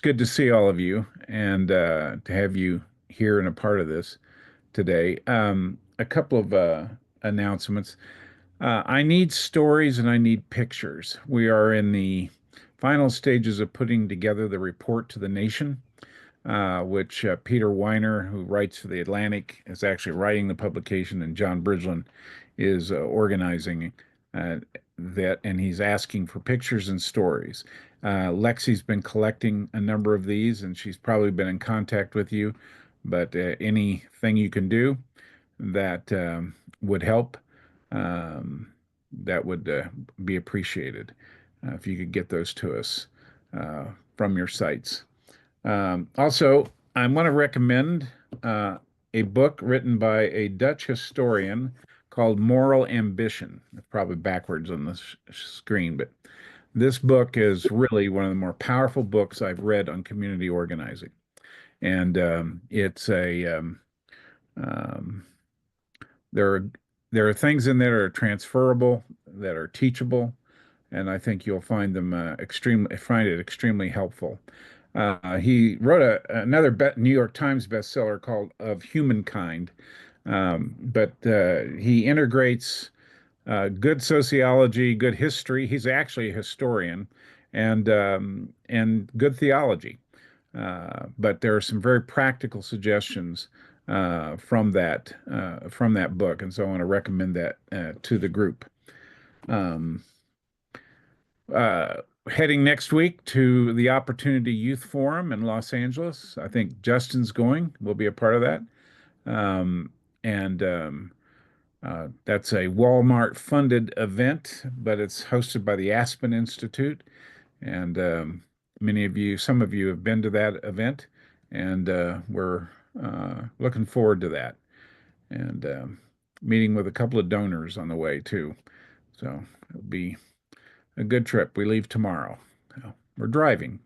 good to see all of you and to have you here and a part of this today. A couple of announcements. I need stories and I need pictures. We are in the final stages of putting together the report to the nation, which Peter Weiner, who writes for The Atlantic, is actually writing the publication, and John Bridgeland is organizing uh, that, and he's asking for pictures and stories. Lexi's been collecting a number of these, and she's probably been in contact with you, but anything you can do that would help, that would be appreciated if you could get those to us uh, from your sites. Also, I want to recommend a book written by a Dutch historian called Moral Ambition. It's probably backwards on the screen, but this book is really one of the more powerful books I've read on community organizing. And it's a um, there are there are things in there that are transferable, that are teachable, and I think you'll find them find it extremely helpful. He wrote another New York Times bestseller called Of Humankind, but he integrates good sociology, good history. He's actually a historian, and good theology. But there are some very practical suggestions from that book, and so I want to recommend that to the group. Um, Heading next week to the Opportunity Youth Forum in Los Angeles. I think Justin's going. We'll be a part of that. And That's a Walmart funded event, but it's hosted by the Aspen Institute. And some of you have been to that event, and we're looking forward to that. And meeting with a couple of donors on the way, too. So it'll be a good trip. We leave tomorrow. So we're driving,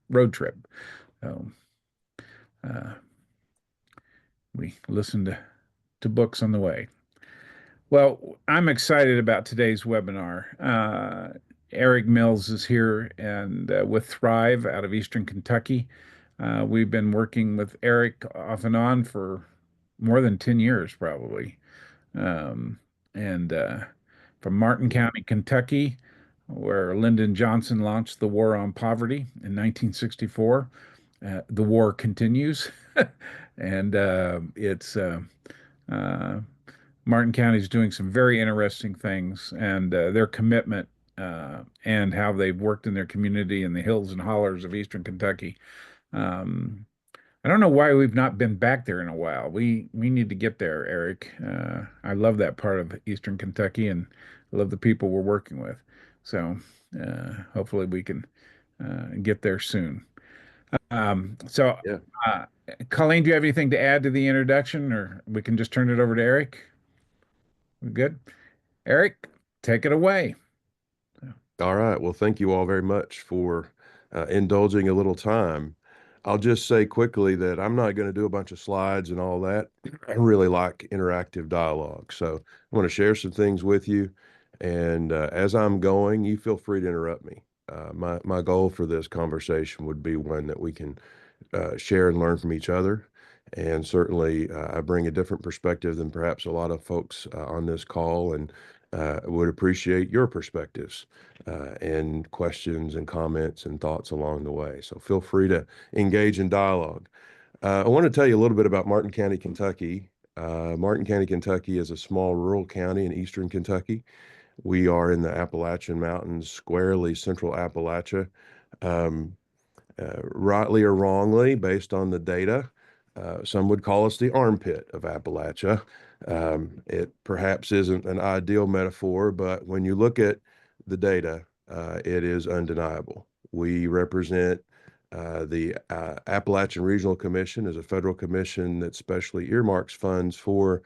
road trip. So uh, we listen to books on the way. Well, I'm excited about today's webinar. Eric Mills is here and with Thrive out of Eastern Kentucky. We've been working with Eric off and on for more than 10 years, probably. And From Martin County, Kentucky, where Lyndon Johnson launched the War on Poverty in 1964. The war continues, and it's Martin County is doing some very interesting things, and their commitment and how they've worked in their community in the hills and hollers of Eastern Kentucky. Um, I don't know why we've not been back there in a while. We need to get there, Eric. I love that part of Eastern Kentucky, and I love the people we're working with. So hopefully we can get there soon. Um, so, Yeah. uh, Colleen, do you have anything to add to the introduction, or we can just turn it over to Eric? We're good. Eric, take it away. All right. Well, thank you all very much for indulging a little time. I'll just say quickly that I'm not going to do a bunch of slides and all that. I really like interactive dialogue. So I want to share some things with you. And as I'm going, you feel free to interrupt me. My goal for this conversation would be one that we can share and learn from each other. And certainly, I bring a different perspective than perhaps a lot of folks on this call, and would appreciate your perspectives and questions and comments and thoughts along the way. So feel free to engage in dialogue. I want to tell you a little bit about Martin County, Kentucky. Martin County, Kentucky is a small rural county in eastern Kentucky. We are in the Appalachian Mountains, squarely central Appalachia. Um, Rightly or wrongly, based on the data, some would call us the armpit of Appalachia. It perhaps isn't an ideal metaphor, but when you look at the data, it is undeniable. We represent the Appalachian Regional Commission as a federal commission that specially earmarks funds for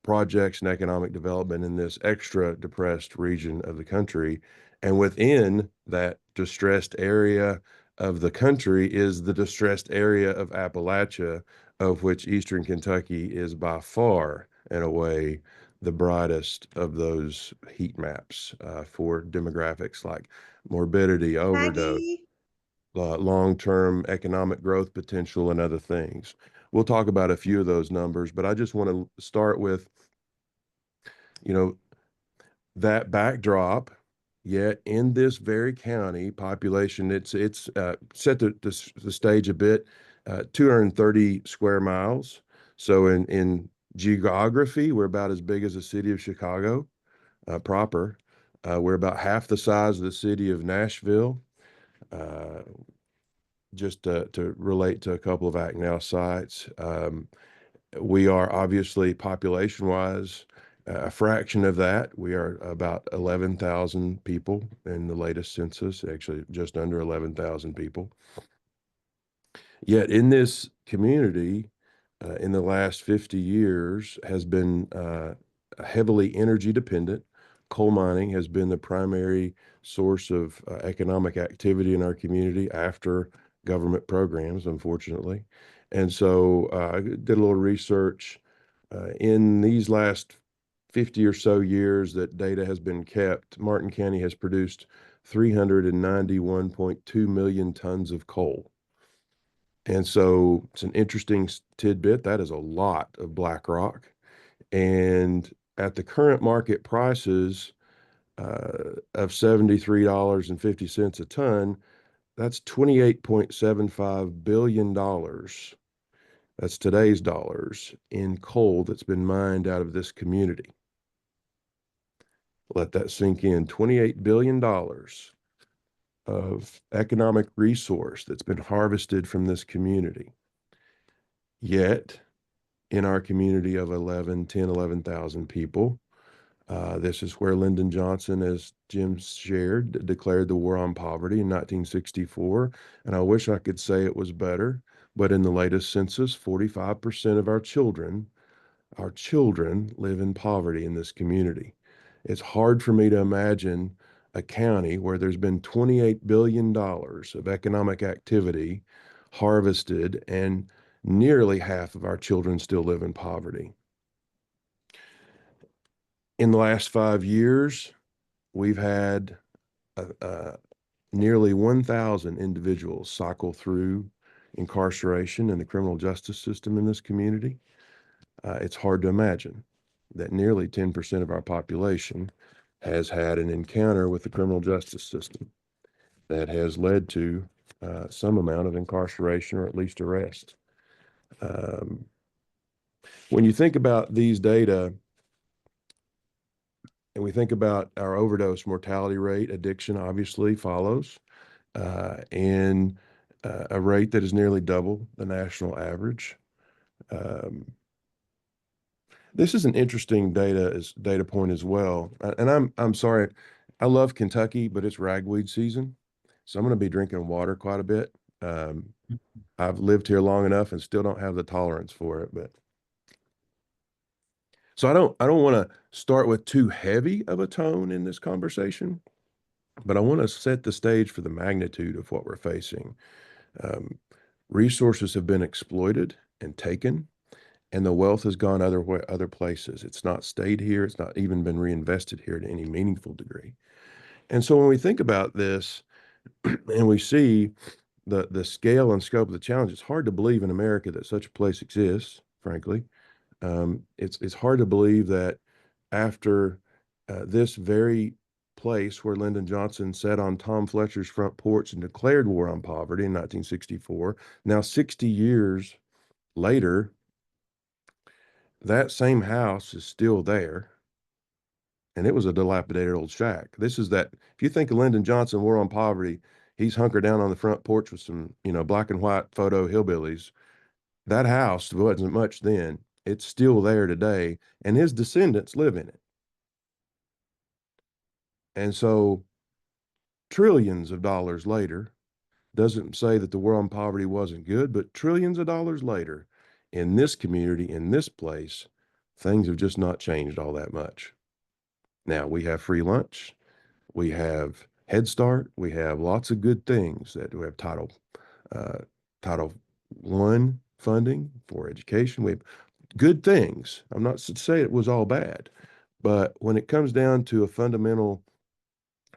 projects and economic development in this extra depressed region of the country. And within that distressed area of the country is the distressed area of Appalachia, of which Eastern Kentucky is by far and away the brightest of those heat maps for demographics like morbidity, overdose. Maggie. long-term economic growth potential and other things. We'll talk about a few of those numbers, but I just want to start with, you know, that backdrop. Yet in this very county population, it's set the stage a bit, 230 square miles. So in geography, we're about as big as the city of Chicago proper. We're about half the size of the city of Nashville. Uh, just to relate to a couple of ACTNOW sites. We are obviously population-wise a fraction of that. We are about 11,000 people in the latest census, actually just under 11,000 people. Yet in this community, in the last 50 years, has been heavily energy dependent. Coal mining has been the primary source of economic activity in our community after government programs, unfortunately. And so I did a little research in these last 50 or so years that data has been kept. Martin County has produced 391.2 million tons of coal. And so it's an interesting tidbit. That is a lot of black rock. And at the current market prices of $73.50 a ton, that's $28.75 billion. That's today's dollars in coal that's been mined out of this community. Let that sink in. $28 billion of economic resource that's been harvested from this community. Yet, in our community of 11,000 people, this is where Lyndon Johnson, as Jim shared, declared the war on poverty in 1964. And I wish I could say it was better, but in the latest census, 45% of our children live in poverty in this community. It's hard for me to imagine a county where there's been $28 billion of economic activity harvested and nearly half of our children still live in poverty. In the last 5 years, we've had nearly 1,000 individuals cycle through incarceration in the criminal justice system in this community. It's hard to imagine that nearly 10% of our population has had an encounter with the criminal justice system that has led to some amount of incarceration or at least arrest. Um, when you think about these data, and we think about our overdose mortality rate, addiction obviously follows, and a rate that is nearly double the national average. Um, this is an interesting data point as well. And I'm sorry, I love Kentucky, but it's ragweed season, so I'm going to be drinking water quite a bit. Um, I've lived here long enough and still don't have the tolerance for it, but so I don't want to start with too heavy of a tone in this conversation, but I want to set the stage for the magnitude of what we're facing. Um, Resources have been exploited and taken, and the wealth has gone other places. It's not stayed here. It's not even been reinvested here to any meaningful degree. And so when we think about this and we see the scale and scope of the challenge, it's hard to believe in America that such a place exists, frankly. It's hard to believe that after this very place where Lyndon Johnson sat on Tom Fletcher's front porch and declared war on poverty in 1964, now 60 years later, that same house is still there. And it was a dilapidated old shack. This is that, if you think of Lyndon Johnson, war on poverty, he's hunkered down on the front porch with some, black and white photo hillbillies. That house wasn't much then. It's still there today, and his descendants live in it. And so, trillions of dollars later, doesn't say that the war on poverty wasn't good, but trillions of dollars later, in this community, in this place, things have just not changed all that much. Now, we have free lunch, we have Head Start, we have lots of good things that we have uh, Title I funding for education. We have good things. I'm not to say it was all bad, but when it comes down to a fundamental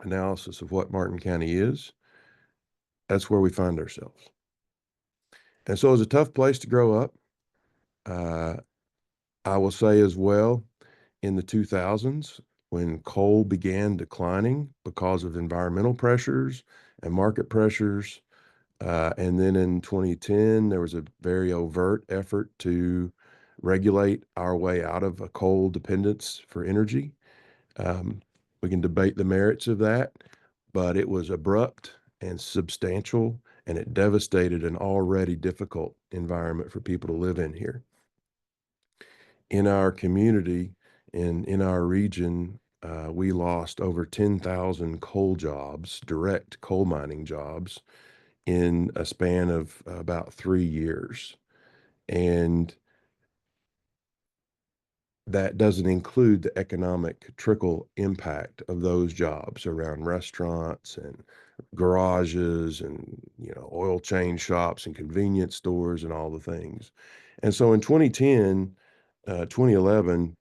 analysis of what Martin County is, That's where we find ourselves. And so it was a tough place to grow up. Uh, I will say as well, in the 2000s, when coal began declining because of environmental pressures and market pressures, and then in 2010, there was a very overt effort to regulate our way out of a coal dependence for energy. Um, we can debate the merits of that, but it was abrupt and substantial, and it devastated an already difficult environment for people to live in here. In our community and in our region, we lost over 10,000 coal jobs, direct coal mining jobs, in a span of about 3 years. And that doesn't include the economic trickle impact of those jobs around restaurants and garages and oil change shops and convenience stores and all the things. And so in 2010, 2011,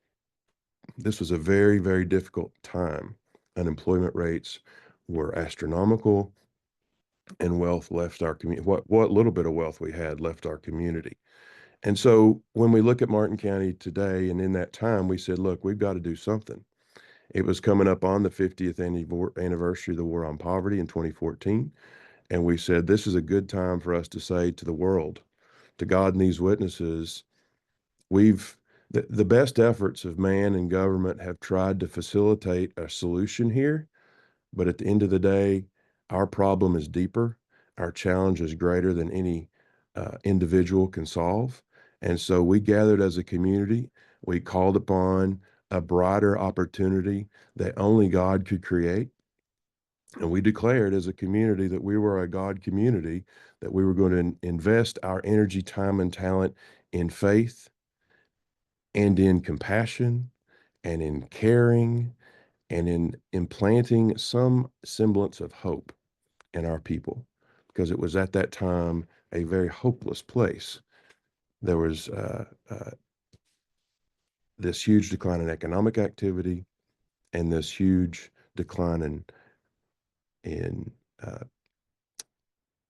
this was a very, very difficult time. Unemployment rates were astronomical, and wealth left our community. What little bit of wealth we had left our community. And so when we look at Martin County today and in that time, we said, look, we've got to do something. It was coming up on the 50th anniversary of the War on Poverty in 2014. And we said, this is a good time for us to say to the world, to God and these witnesses, we've the best efforts of man and government have tried to facilitate a solution here. But at the end of the day, our problem is deeper. Our challenge is greater than any individual can solve. And so we gathered as a community. We called upon a brighter opportunity that only God could create. And we declared as a community that we were a God community, that we were going to invest our energy, time, and talent in faith and in compassion and in caring and in implanting some semblance of hope in our people, because it was at that time a very hopeless place. There was this huge decline in economic activity and this huge decline in uh,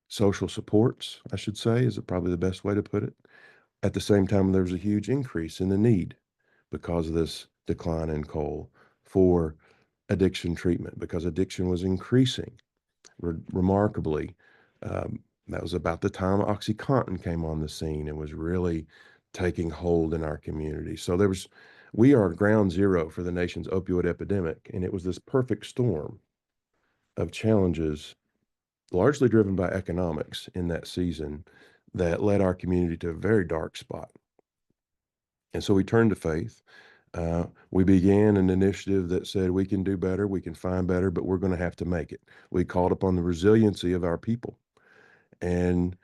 social supports, I should say, is probably the best way to put it. At the same time, there was a huge increase in the need because of this decline in coal for addiction treatment, because addiction was increasing remarkably. Um, that was about the time OxyContin came on the scene and was really taking hold in our community. So we are ground zero for the nation's opioid epidemic, and it was this perfect storm of challenges, largely driven by economics in that season, that led our community to a very dark spot. And so we turned to faith. We began an initiative that said we can do better, we can find better, but we're going to have to make it. We called upon the resiliency of our people. And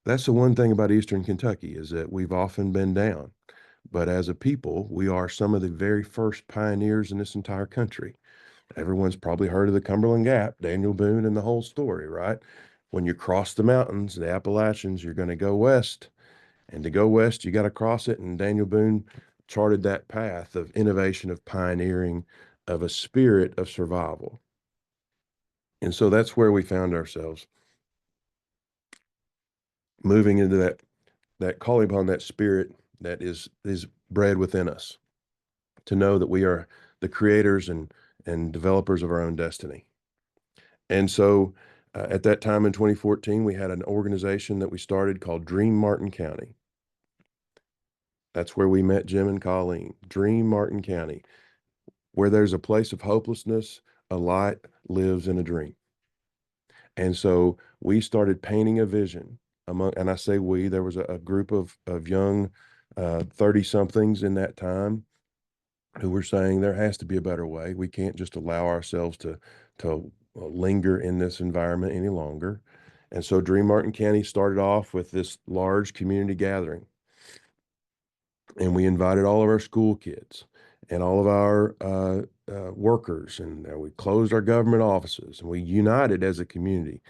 that's the one thing about Eastern Kentucky, is that we've often been down. But as a people, we are some of the very first pioneers in this entire country. Everyone's probably heard of the Cumberland Gap, Daniel Boone and the whole story, right? When you cross the mountains, the Appalachians, you're going to go west. And to go west, you got to cross it. And Daniel Boone charted that path of innovation, of pioneering, of a spirit of survival. And so that's where we found ourselves, moving into that calling upon that spirit that is bred within us, to know that we are the creators and developers of our own destiny. And so at that time in 2014, we had an organization that we started called Dream Martin County. That's where we met Jim and Colleen. Dream Martin County. Where there's a place of hopelessness, a light lives in a dream. And so we started painting a vision and I say we, there was a group of young 30 somethings in that time who were saying there has to be a better way. We can't just allow ourselves to linger in this environment any longer. And so Dream Martin County started off with this large community gathering, and we invited all of our school kids and all of our workers, and we closed our government offices, and we united as a community.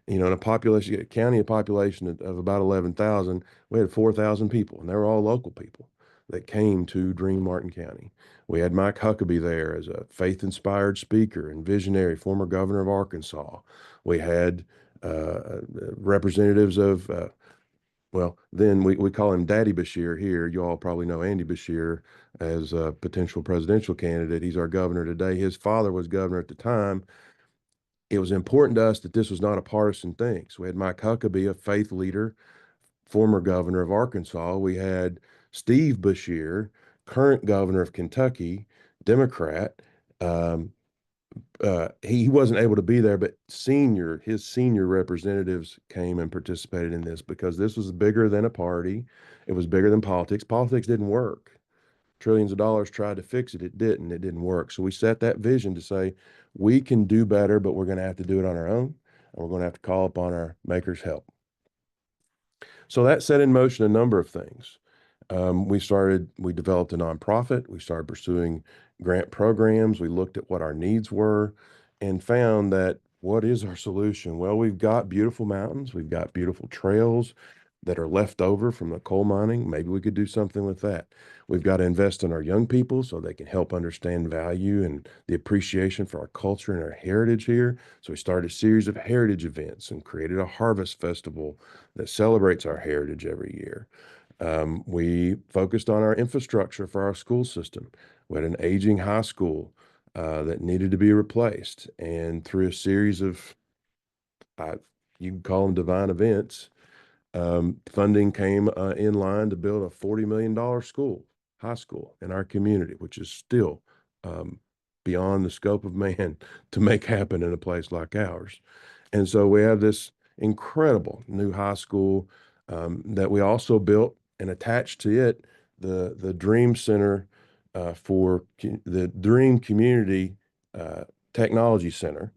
In a population, a county, a population of about 11,000, we had 4,000 people, and they were all local people that came to Dream Martin County. We had Mike Huckabee there as a faith-inspired speaker and visionary, former governor of Arkansas. We had representatives of, well, then we call him Daddy Bashir here. You all probably know Andy Bashir as a potential presidential candidate. He's our governor today. His father was governor at the time. It was important to us that this was not a partisan thing. So we had Mike Huckabee, a faith leader, former governor of Arkansas. We had Steve Bashir, current governor of Kentucky, Democrat. Um, he wasn't able to be there, but his senior representatives came and participated in this because this was bigger than a party. It was bigger than politics. Politics didn't work. Trillions of dollars tried to fix it. It didn't. It didn't work. So we set that vision to say, we can do better, but we're going to have to do it on our own. And we're going to have to call upon our maker's help. So that set in motion a number of things. We developed a nonprofit. We started pursuing grant programs. We looked at what our needs were and found that what is our solution? Well, we've got beautiful mountains. We've got beautiful trails that are left over from the coal mining. Maybe we could do something with that. We've got to invest in our young people so they can help understand value and the appreciation for our culture and our heritage here. So we started a series of heritage events and created a harvest festival that celebrates our heritage every year. We focused on our infrastructure for our school system. We had an aging high school that needed to be replaced. And through a series of, uh, you can call them divine events, funding came in line to build a $40 million high school in our community, which is still um, beyond the scope of man to make happen in a place like ours. And so we have this incredible new high school that we also built and attached to it the Dream Center for the Dream Community Technology Center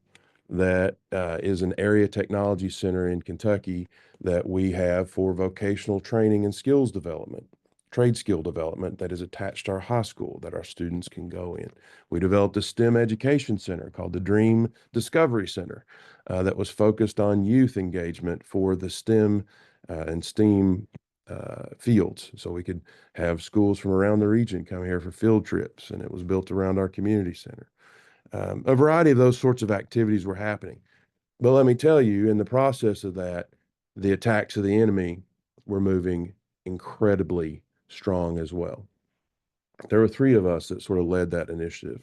that is an area technology center in Kentucky that we have for vocational training and skills development, trade skill development that is attached to our high school that our students can go in. We developed a STEM education center called the Dream Discovery Center that was focused on youth engagement for the STEM and STEAM fields. So we could have schools from around the region come here for field trips, and it was built around our community center. A variety of those sorts of activities were happening. But let me tell you, in the process of that, the attacks of the enemy were moving incredibly strong as well. There were three of us that sort of led that initiative.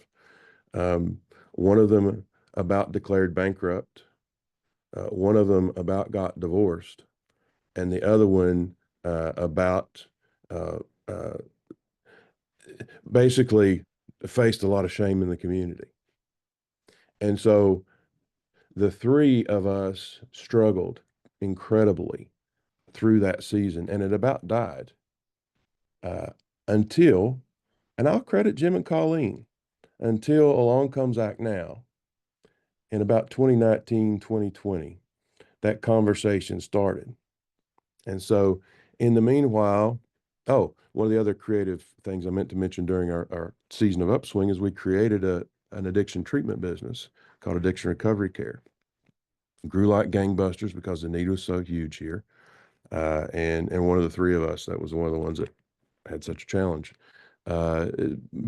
One of them about declared bankrupt, one of them about got divorced, and the other one about uh, uh, basically faced a lot of shame in the community. And so the three of us struggled incredibly through that season, and it about died uh, until, and I'll credit Jim and Colleen, until along comes ACTNOW in about 2019, 2020, that conversation started. And so in the meanwhile, oh, one of the other creative things I meant to mention during our season of upswing is we created an addiction treatment business called Addiction Recovery Care. Grew like gangbusters because the need was so huge here. And one of the three of us, that was one of the ones that had such a challenge, uh,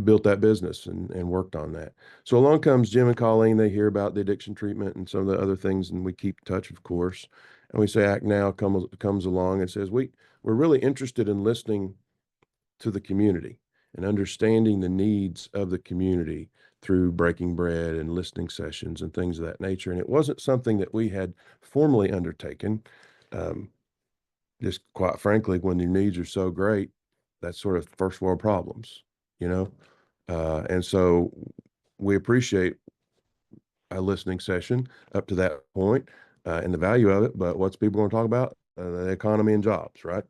built that business and worked on that. So along comes Jim and Colleen. They hear about the addiction treatment and some of the other things, and we keep in touch, of course. And we say ACTNOW comes along and says, we're really interested in listening to the community and understanding the needs of the community through breaking bread and listening sessions and things of that nature. And it wasn't something that we had formally undertaken. Um, just quite frankly, when your needs are so great, that's sort of first world problems, you know? And so we appreciate a listening session up to that point, and the value of it. But what's people going to talk about? The economy and jobs, right?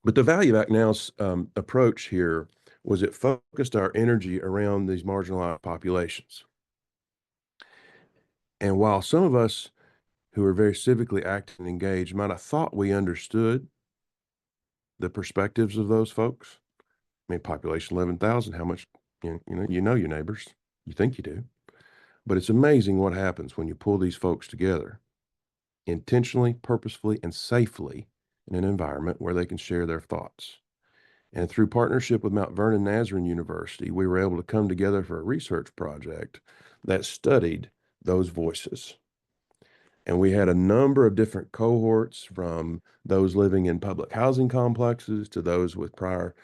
But the value of ACTNOW's approach here was it focused our energy around these marginalized populations. And while some of us who are very civically active and engaged might have thought we understood the perspectives of those folks, I mean, population 11,000, how much, you know your neighbors, you think you do. But it's amazing what happens when you pull these folks together intentionally, purposefully, and safely in an environment where they can share their thoughts. And through partnership with Mount Vernon Nazarene University, we were able to come together for a research project that studied those voices. And we had a number of different cohorts, from those living in public housing complexes to those with prior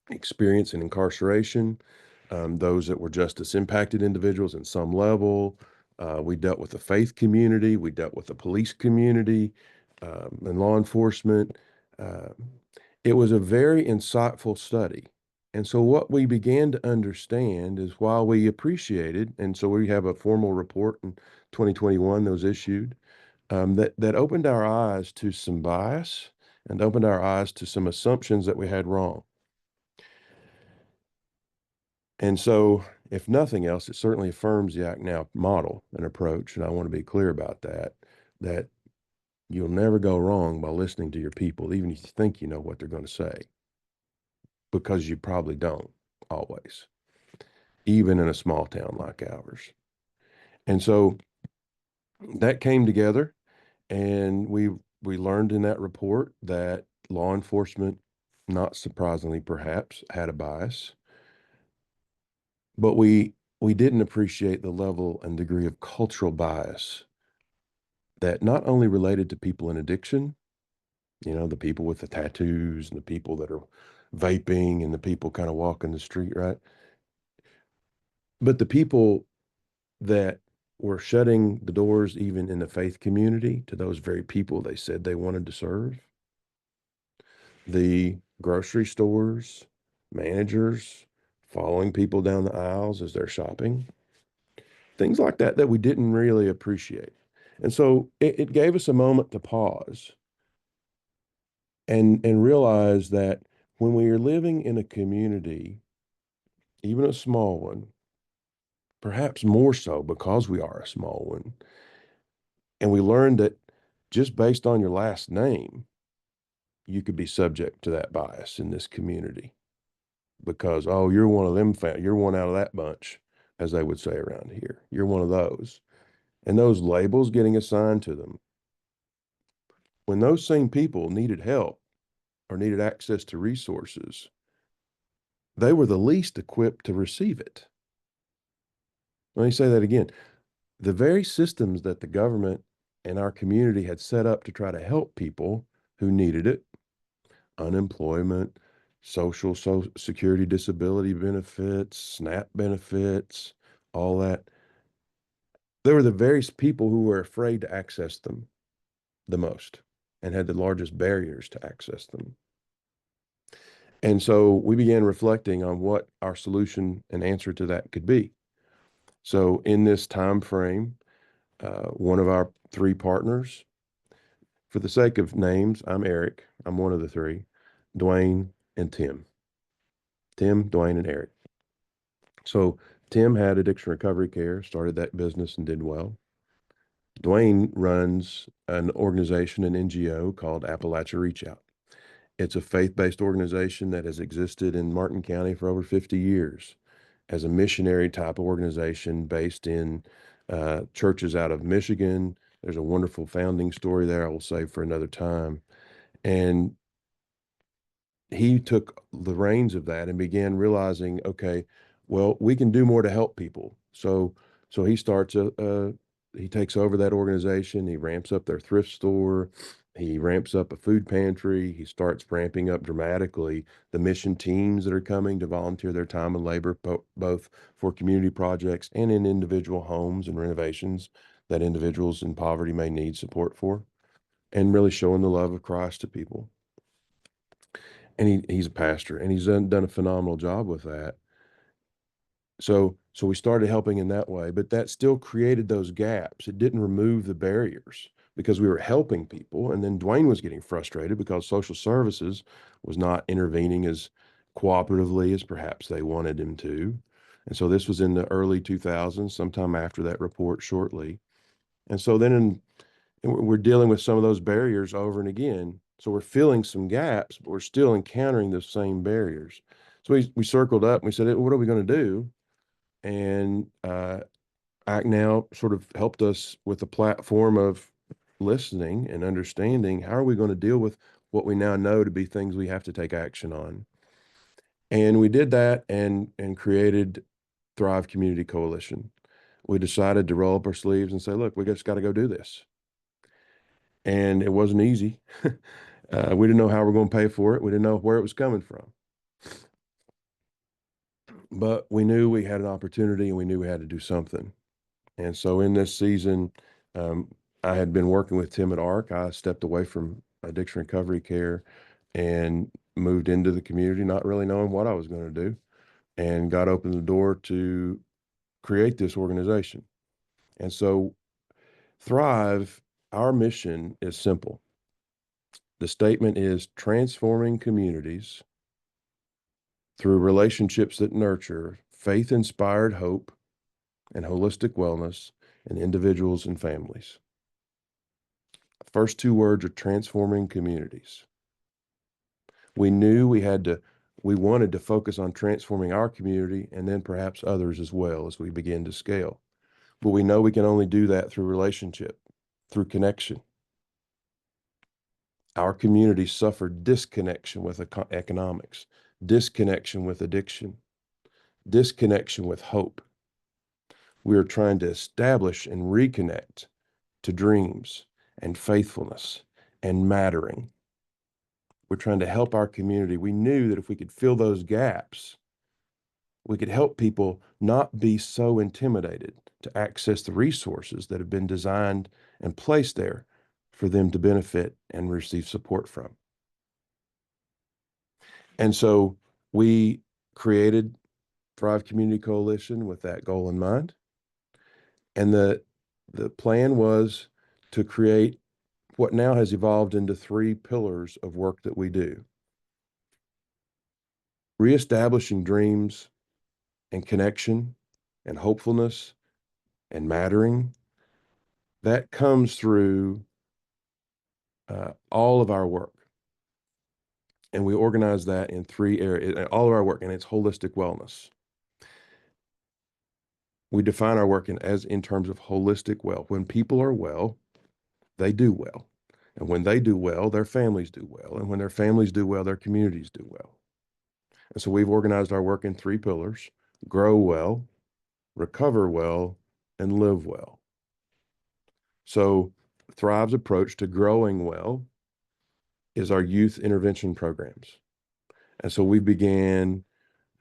experience in incarceration, those that were justice impacted individuals in some level. We dealt with the faith community, we dealt with the police community, and law enforcement. Uh, it was a very insightful study. And so, what we began to understand is, while we appreciated, and so we have a formal report in 2021 that was issued, that opened our eyes to some bias and opened our eyes to some assumptions that we had wrong. And so, if nothing else, it certainly affirms the ACTNOW model and approach. And I want to be clear about that, that you'll never go wrong by listening to your people, even if you think you know what they're going to say, because you probably don't always, even in a small town like ours. And so that came together, and we learned in that report that law enforcement, not surprisingly perhaps, had a bias, but we didn't appreciate the level and degree of cultural bias that not only related to people in addiction, the people with the tattoos and the people that are vaping and the people kind of walking the street, right? But the people that were shutting the doors, even in the faith community, to those very people they said they wanted to serve, the grocery stores, managers, following people down the aisles as they're shopping, things like that that we didn't really appreciate. And so it gave us a moment to pause and realize that when we are living in a community, even a small one, perhaps more so because we are a small one, and we learned that just based on your last name, you could be subject to that bias in this community because, oh, you're one of them, you're one out of that bunch, as they would say around here. You're one of those. And those labels getting assigned to them, when those same people needed help or needed access to resources, they were the least equipped to receive it. Let me say that again. The very systems that the government and our community had set up to try to help people who needed it, unemployment, social security, disability benefits, SNAP benefits, all that, they were the very people who were afraid to access them the most and had the largest barriers to access them. And so we began reflecting on what our solution and answer to that could be. So in this time frame, one of our three partners, for the sake of names, I'm Eric. I'm one of the three, Dwayne and Tim. Tim, Dwayne, and Eric. So Tim had addiction recovery care, started that business and did well. Dwayne runs an organization, an NGO called Appalachia Reach Out. It's a faith-based organization that has existed in Martin County for over 50 years as a missionary type of organization based in churches out of Michigan. There's a wonderful founding story there I will save for another time. And he took the reins of that and began realizing, okay, well, we can do more to help people. So he starts he takes over that organization. He ramps up their thrift store. He ramps up a food pantry. He starts ramping up dramatically the mission teams that are coming to volunteer their time and labor, both for community projects and in individual homes and renovations that individuals in poverty may need support for, and really showing the love of Christ to people. And he's a pastor, and he's done a phenomenal job with that. So we started helping in that way, but that still created those gaps. It didn't remove the barriers because we were helping people. And then Dwayne was getting frustrated because social services was not intervening as cooperatively as perhaps they wanted him to. And so this was in the early 2000s, sometime after that report shortly. And so then we're dealing with some of those barriers over and again. So we're filling some gaps, but we're still encountering the same barriers. So we circled up and we said, what are we going to do? And ACTNOW sort of helped us with a platform of listening and understanding how are we going to deal with what we now know to be things we have to take action on. And we did that and created Thrive Community Coalition. we decided to roll up our sleeves and say, look, we just got to go do this. And it wasn't easy. We didn't know how we're going to pay for it. We didn't know where it was coming from. But we knew we had an opportunity and we knew we had to do something. And so in this season, um, I had been working with Tim at ARC. I stepped away from addiction recovery care and moved into the community, not really knowing what I was going to do, and got open the door to create this organization. And so, Thrive, our mission is simple. The statement is transforming communities through relationships that nurture faith inspired hope and holistic wellness in individuals and families. The first two words are transforming communities. We knew we wanted to focus on transforming our community and then perhaps others as well as we begin to scale. But we know we can only do that through relationship, through connection. Our community suffered disconnection with economics, disconnection with addiction, disconnection with hope. We are trying to establish and reconnect to dreams and faithfulness and mattering. We're trying to help our community. We knew that if we could fill those gaps, we could help people not be so intimidated to access the resources that have been designed and placed there for them to benefit and receive support from. And so we created Thrive Community Coalition with that goal in mind. And the plan was to create what now has evolved into three pillars of work that we do. Reestablishing dreams and connection and hopefulness and mattering. That comes through all of our work. And we organize that in three areas, all of our work, and it's holistic wellness. We define our work in terms of holistic well. When people are well, they do well. And when they do well, their families do well. And when their families do well, their communities do well. And so we've organized our work in three pillars: grow well, recover well, and live well. So Thrive's approach to growing well is our youth intervention programs. And so we've been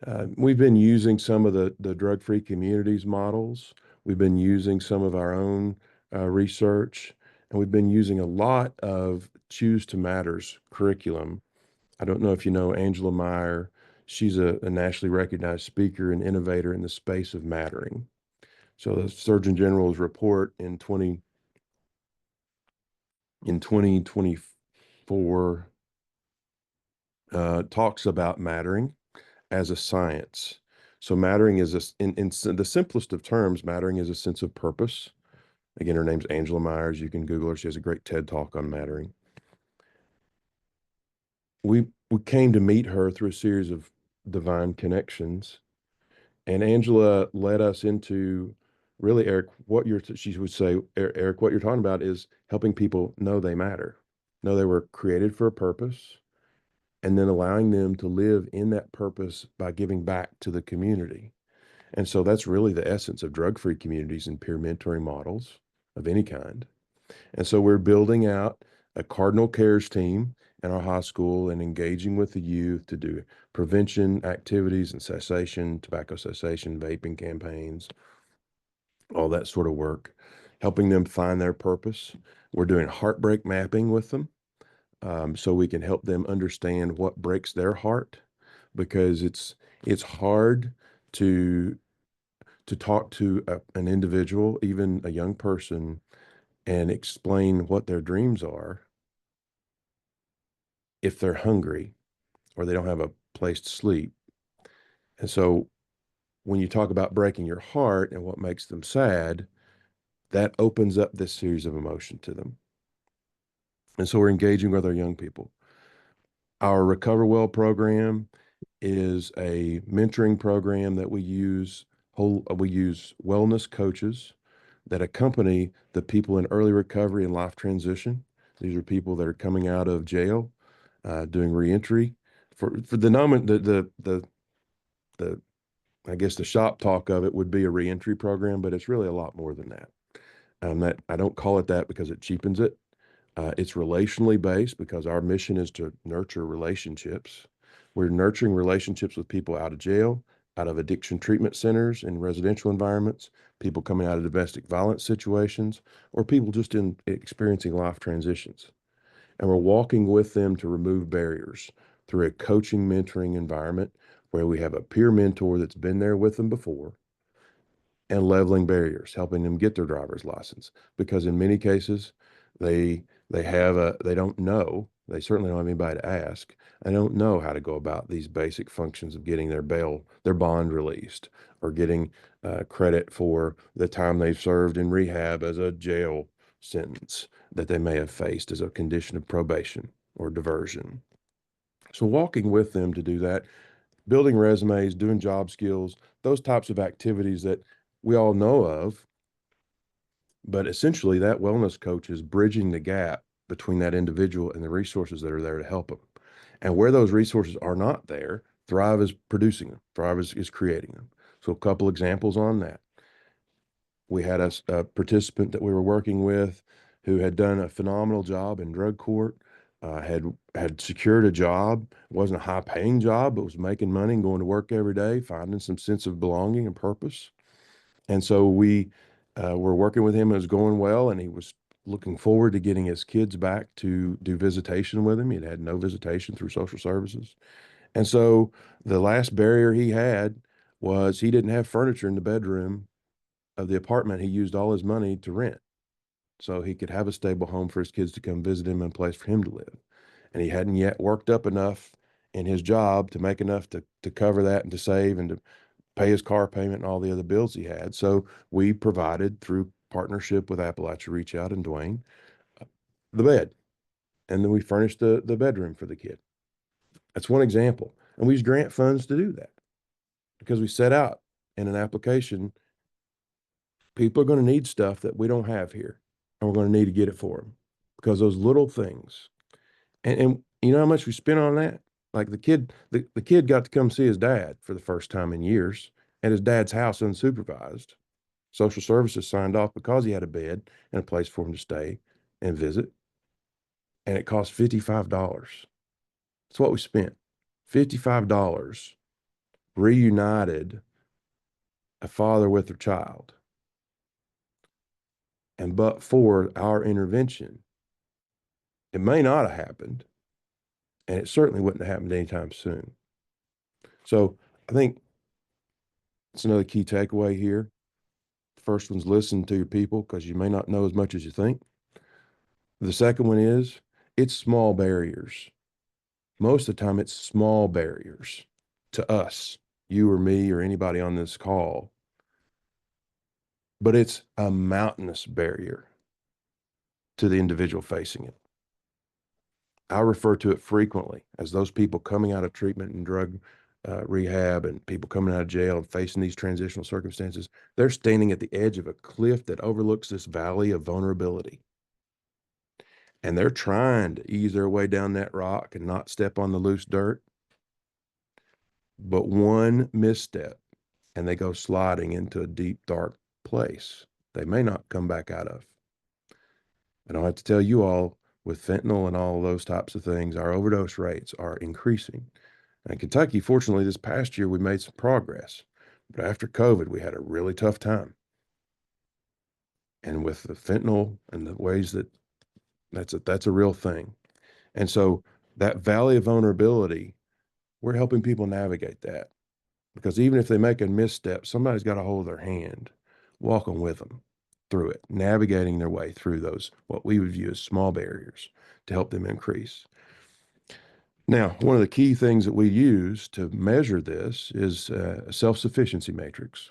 using some of the drug-free communities models. We've been using some of our own research, and we've been using a lot of Choose to Matters curriculum. I don't know if you know Angela Meyer. She's a nationally recognized speaker and innovator in the space of mattering. So the Surgeon General's report in 2024 talks about mattering as a science. So mattering is in the simplest of terms, mattering is a sense of purpose. Again, her name's Angela Myers. You can Google her. She has a great TED talk on mattering. We came to meet her through a series of divine connections, and Angela led us into really, Eric, she would say, Eric, what you're talking about is helping people know they matter, know they were created for a purpose, and then allowing them to live in that purpose by giving back to the community. And so that's really the essence of drug-free communities and peer mentoring models of any kind. And so we're building out a Cardinal Cares team in our high school and engaging with the youth to do prevention activities and cessation, tobacco cessation, vaping campaigns, all that sort of work, helping them find their purpose. We're doing heartbreak mapping with them, so we can help them understand what breaks their heart, because it's hard to talk to an individual, even a young person, and explain what their dreams are if they're hungry or they don't have a place to sleep. And so when you talk about breaking your heart and what makes them sad, that opens up this series of emotion to them. And so we're engaging with our young people. Our Recover Well program is a mentoring program that we use wellness coaches that accompany the people in early recovery and life transition. These are people that are coming out of jail, doing reentry. For the moment, the I guess the shop talk of it would be a reentry program, but it's really a lot more than that. That I don't call it that because it cheapens it. It's relationally based because our mission is to nurture relationships. We're nurturing relationships with people out of jail, out of addiction treatment centers and residential environments, people coming out of domestic violence situations, or people just in experiencing life transitions. And we're walking with them to remove barriers through a coaching, mentoring environment where we have a peer mentor that's been there with them before and leveling barriers, helping them get their driver's license. Because in many cases, they don't know. They certainly don't have anybody to ask. They don't know how to go about these basic functions of getting their bail, their bond released, or getting credit for the time they've served in rehab as a jail sentence that they may have faced as a condition of probation or diversion. So walking with them to do that, building resumes, doing job skills, those types of activities that we all know of. But essentially, that wellness coach is bridging the gap between that individual and the resources that are there to help them. And where those resources are not there, Thrive is producing them, Thrive is creating them. So, a couple examples on that. We had a participant that we were working with who had done a phenomenal job in drug court, had secured a job. It wasn't a high paying job, but was making money and going to work every day, finding some sense of belonging and purpose. And so we were working with him. It was going well, and he was looking forward to getting his kids back to do visitation with him. He'd had no visitation through social services. And so the last barrier he had was he didn't have furniture in the bedroom of the apartment he used all his money to rent. So he could have a stable home for his kids to come visit him and a place for him to live. And he hadn't yet worked up enough in his job to make enough to cover that and to save and to pay his car payment and all the other bills he had. So we provided through partnership with Appalachia Reach Out and Dwayne the bed. And then we furnished the bedroom for the kid. That's one example. And we use grant funds to do that because we set out in an application, people are going to need stuff that we don't have here. And we're going to need to get it for them because those little things. And you know how much we spent on that? Like the kid got to come see his dad for the first time in years at his dad's house unsupervised. Social services signed off because he had a bed and a place for him to stay and visit. And it cost $55. That's what we spent. $55 reunited a father with their child. And but for our intervention, it may not have happened. And it certainly wouldn't have happened anytime soon. So I think it's another key takeaway here. First one's listen to your people because you may not know as much as you think. The second one is it's small barriers. Most of the time, it's small barriers to us, you or me or anybody on this call, but it's a mountainous barrier to the individual facing it. I refer to it frequently as those people coming out of treatment and drug rehab and people coming out of jail and facing these transitional circumstances. They're standing at the edge of a cliff that overlooks this valley of vulnerability. And they're trying to ease their way down that rock and not step on the loose dirt. But one misstep and they go sliding into a deep, dark place they may not come back out of. I don't have to tell you all, with fentanyl and all those types of things, our overdose rates are increasing. And in Kentucky, fortunately, this past year, we made some progress. But after COVID, we had a really tough time. And with the fentanyl and the ways that that's a real thing. And so that valley of vulnerability, we're helping people navigate that. Because even if they make a misstep, somebody's got to hold their hand, walking with them through it, navigating their way through those, what we would view as small barriers to help them increase. Now, one of the key things that we use to measure this is a self-sufficiency matrix.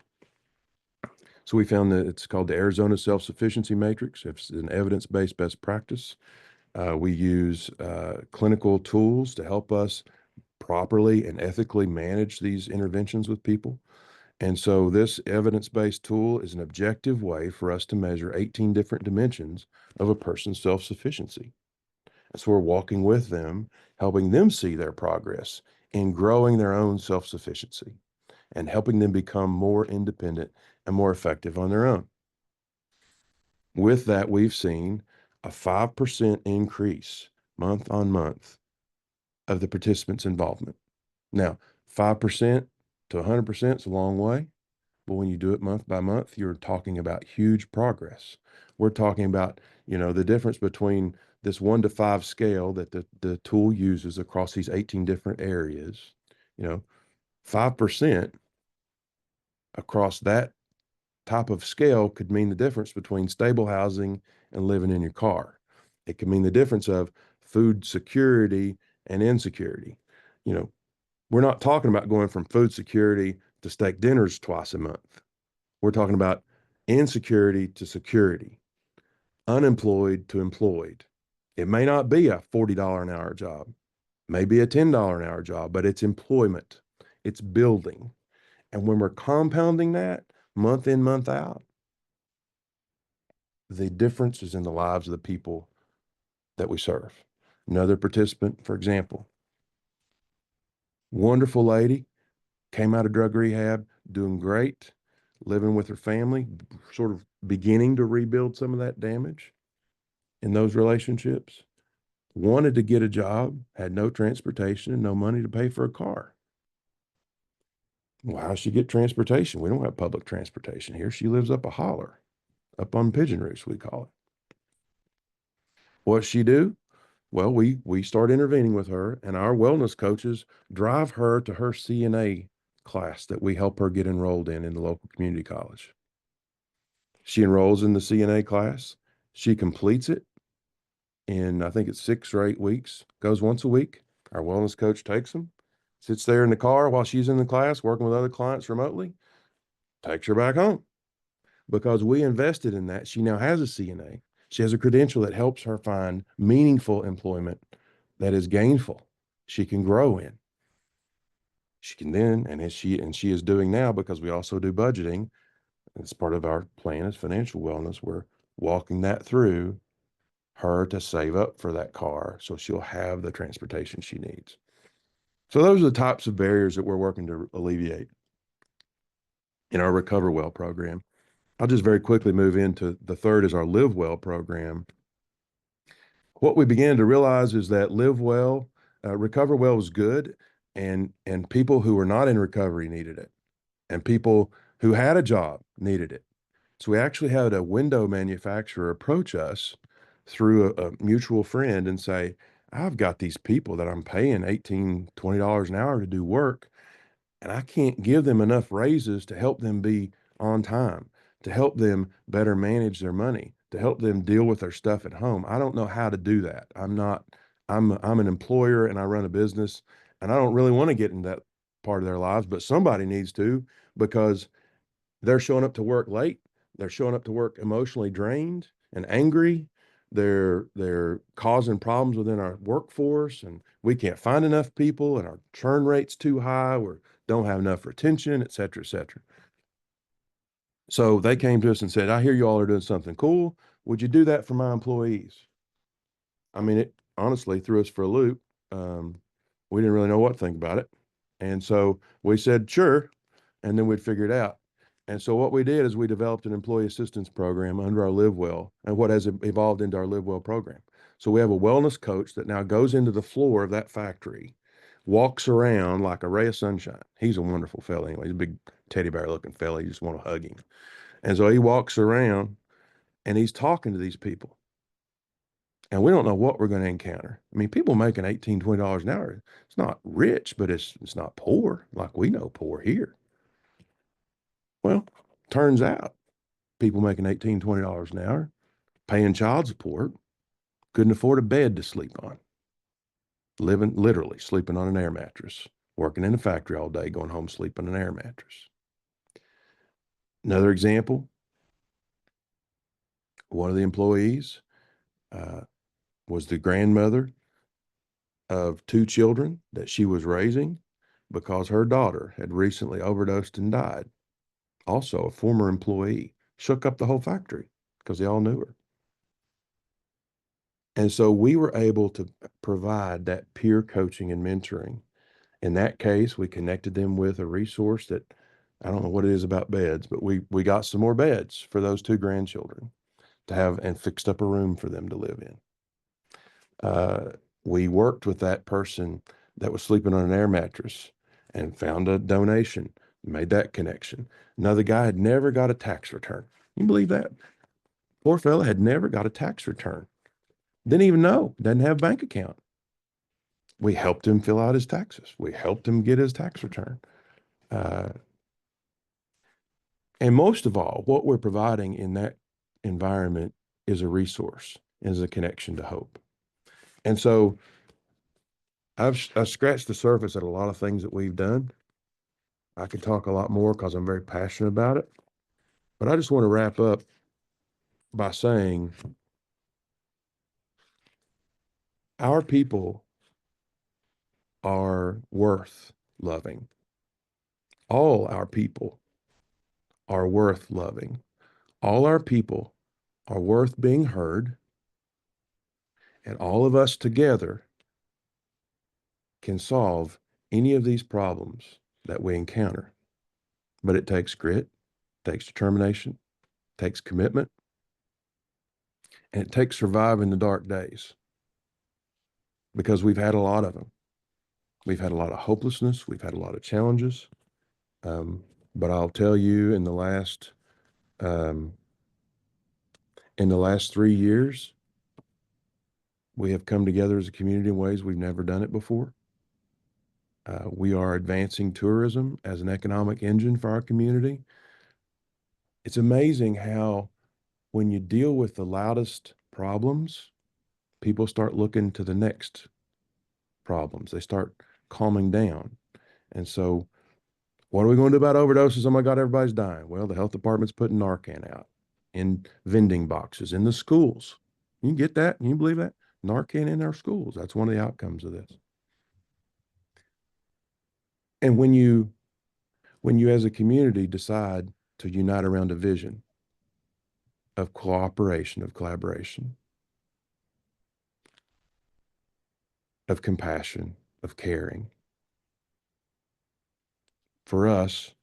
So we found that it's called the Arizona Self-Sufficiency Matrix. It's an evidence-based best practice. We use clinical tools to help us properly and ethically manage these interventions with people. And so this evidence-based tool is an objective way for us to measure 18 different dimensions of a person's self-sufficiency. And so we're walking with them, helping them see their progress in growing their own self-sufficiency. and helping them become more independent and more effective on their own. With that, we've seen a 5% increase month on month of the participants' involvement. Now, 5% to 100% is a long way, but when you do it month by month, you're talking about huge progress. We're talking about, the difference between this 1 to 5 scale that the tool uses across these 18 different areas, 5% across that type of scale could mean the difference between stable housing and living in your car. It could mean the difference of food security and insecurity. You know, we're not talking about going from food security to steak dinners twice a month. We're talking about insecurity to security, unemployed to employed. It may not be a $40 an hour job, maybe a $10 an hour job, but it's employment, it's building. And when we're compounding that month in, month out, the difference is in the lives of the people that we serve. Another participant, for example, wonderful lady, came out of drug rehab, doing great, living with her family, sort of beginning to rebuild some of that damage in those relationships, wanted to get a job, had no transportation and no money to pay for a car. Well, how does she get transportation? We don't have public transportation here. She lives up a holler, up on Pigeon Roost, we call it. What's she do? Well, we start intervening with her, and our wellness coaches drive her to her CNA class that we help her get enrolled in the local community college. She enrolls in the CNA class. She completes it in, I think it's 6 or 8 weeks, goes once a week. Our wellness coach takes them, sits there in the car while she's in the class, working with other clients remotely, takes her back home. Because we invested in that, she now has a CNA. She has a credential that helps her find meaningful employment that is gainful, she can grow in. She can then, and she is doing now, because we also do budgeting. It's part of our plan is financial wellness. We're walking that through her to save up for that car so she'll have the transportation she needs. So those are the types of barriers that we're working to alleviate in our Recover Well program. I'll just very quickly move into the third is our Live Well program. What we began to realize is that Live Well, Recover Well was good, and people who were not in recovery needed it, and people who had a job needed it. So we actually had a window manufacturer approach us through a mutual friend and say, I've got these people that I'm paying $18, $20 an hour to do work, and I can't give them enough raises to help them be on time, to help them better manage their money, to help them deal with their stuff at home. I don't know how to do that. I'm an employer and I run a business, and I don't really want to get in that part of their lives, but somebody needs to, because they're showing up to work late. They're showing up to work emotionally drained and angry. They're causing problems within our workforce, and we can't find enough people, and our churn rate's too high. We don't have enough retention, et cetera, et cetera. So they came to us and said, I hear you all are doing something cool. Would you do that for my employees? I mean, it honestly threw us for a loop. We didn't really know what to think about it. And so we said, sure. And then we'd figure it out. And so what we did is we developed an employee assistance program under our Live Well, and what has evolved into our Live Well program. So we have a wellness coach that now goes into the floor of that factory, walks around like a ray of sunshine. He's a wonderful fella anyway. He's a big teddy bear looking fella. You just want to hug him. And so he walks around and he's talking to these people. And we don't know what we're going to encounter. I mean, people making $18, $20 an hour, it's not rich, but it's not poor like we know poor here. Well, turns out people making $18, $20 an hour, paying child support, couldn't afford a bed to sleep on, living literally sleeping on an air mattress, working in a factory all day, going home sleeping on an air mattress. Another example, one of the employees was the grandmother of 2 children that she was raising because her daughter had recently overdosed and died. Also, a former employee shook up the whole factory because they all knew her. And so we were able to provide that peer coaching and mentoring. In that case, we connected them with a resource that I don't know what it is about beds, but we got some more beds for those two grandchildren to have and fixed up a room for them to live in. Uh, we worked with that person that was sleeping on an air mattress and found a donation, made that connection. Another guy had never got a tax return. You believe that? Poor fella had never got a tax return. Didn't even know, doesn't have a bank account. We helped him fill out his taxes. We helped him get his tax return. Uh, and most of all, what we're providing in that environment is a resource, is a connection to hope. And so I've scratched the surface at a lot of things that we've done. I could talk a lot more because I'm very passionate about it. But I just want to wrap up by saying our people are worth loving. All our people are worth loving. All our people are worth being heard. And all of us together can solve any of these problems that we encounter. But it takes grit, takes determination, takes commitment, and it takes surviving the dark days because we've had a lot of them. We've had a lot of hopelessness. We've had a lot of challenges. Um, but I'll tell you, um, in the last 3 years, we have come together as a community in ways we've never done it before. We are advancing tourism as an economic engine for our community. It's amazing how, when you deal with the loudest problems, people start looking to the next problems. They start calming down. And so, what are we going to do about overdoses? Oh my God, everybody's dying. Well, the health department's putting Narcan out in vending boxes in the schools. You get that? Can you believe that? Narcan in our schools. That's one of the outcomes of this. And when you as a community decide to unite around a vision of cooperation, of collaboration, of compassion, of caring, for us,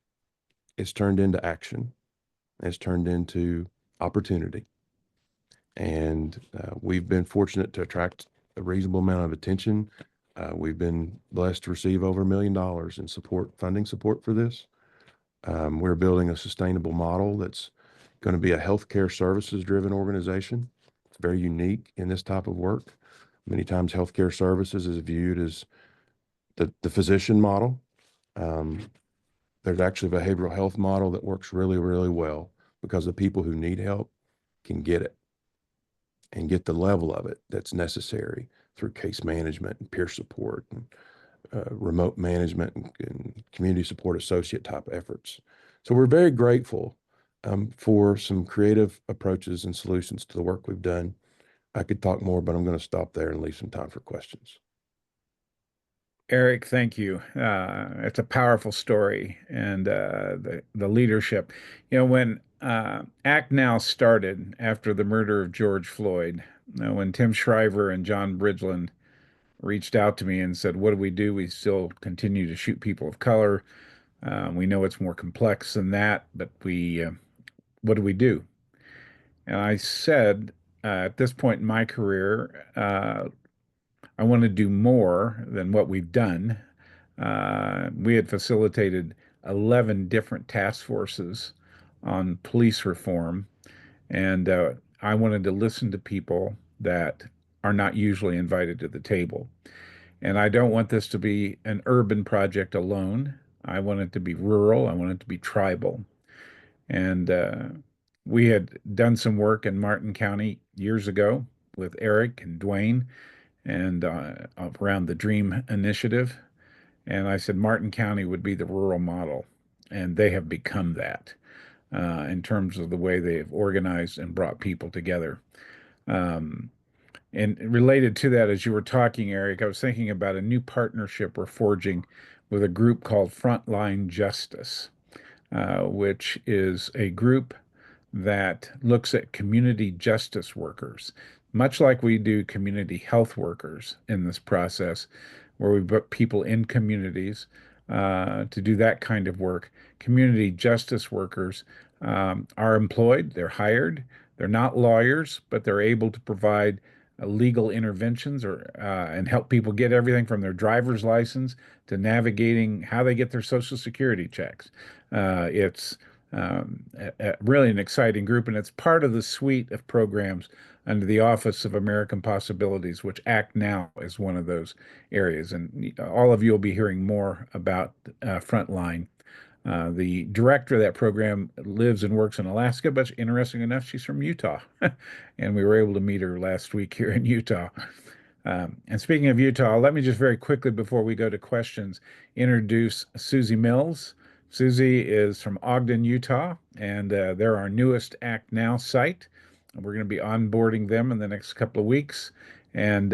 it's turned into action. It's turned into opportunity. And we've been fortunate to attract a reasonable amount of attention. We've been blessed to receive over $1 million in funding support for this. We're building a sustainable model that's going to be a healthcare services driven organization. It's very unique in this type of work. Many times, healthcare services is viewed as the physician model. Um, there's actually a behavioral health model that works really, really well because the people who need help can get it and get the level of it that's necessary through case management and peer support and remote management and community support associate type efforts. So we're very grateful for some creative approaches and solutions to the work we've done. I could talk more, but I'm going to stop there and leave some time for questions. Eric, thank you. It's a powerful story, and the leadership. You know, when Act Now started after the murder of George Floyd, when Tim Shriver and John Bridgeland reached out to me and said, "What do we do? We still continue to shoot people of color. We know it's more complex than that, but what do we do?" And I said, at this point in my career, I want to do more than what we've done. We had facilitated 11 different task forces on police reform, and I wanted to listen to people that are not usually invited to the table. And I don't want this to be an urban project alone. I want it to be rural. I want it to be tribal. And we had done some work in Martin County years ago with Eric and Dwayne and around the Dream Initiative. And I said Martin County would be the rural model. And they have become that in terms of the way they have organized and brought people together. Um, and related to that, as you were talking, Eric, I was thinking about a new partnership we're forging with a group called Frontline Justice, which is a group that looks at community justice workers, much like we do community health workers in this process, where we put people in communities. to do that kind of work. Community justice workers are employed, they're hired, they're not lawyers, but they're able to provide legal interventions or and help people get everything from their driver's license to navigating how they get their Social Security checks. It's really an exciting group, and it's part of the suite of programs under the Office of American Possibilities, which ACTNOW is one of those areas. And all of you will be hearing more about Frontline. The director of that program lives and works in Alaska, but interesting enough, she's from Utah. And we were able to meet her last week here in Utah. And speaking of Utah, let me just very quickly, before we go to questions, introduce Susie Mills. Susie is from Ogden, Utah, and they're our newest Act Now site. We're going to be onboarding them in the next couple of weeks. And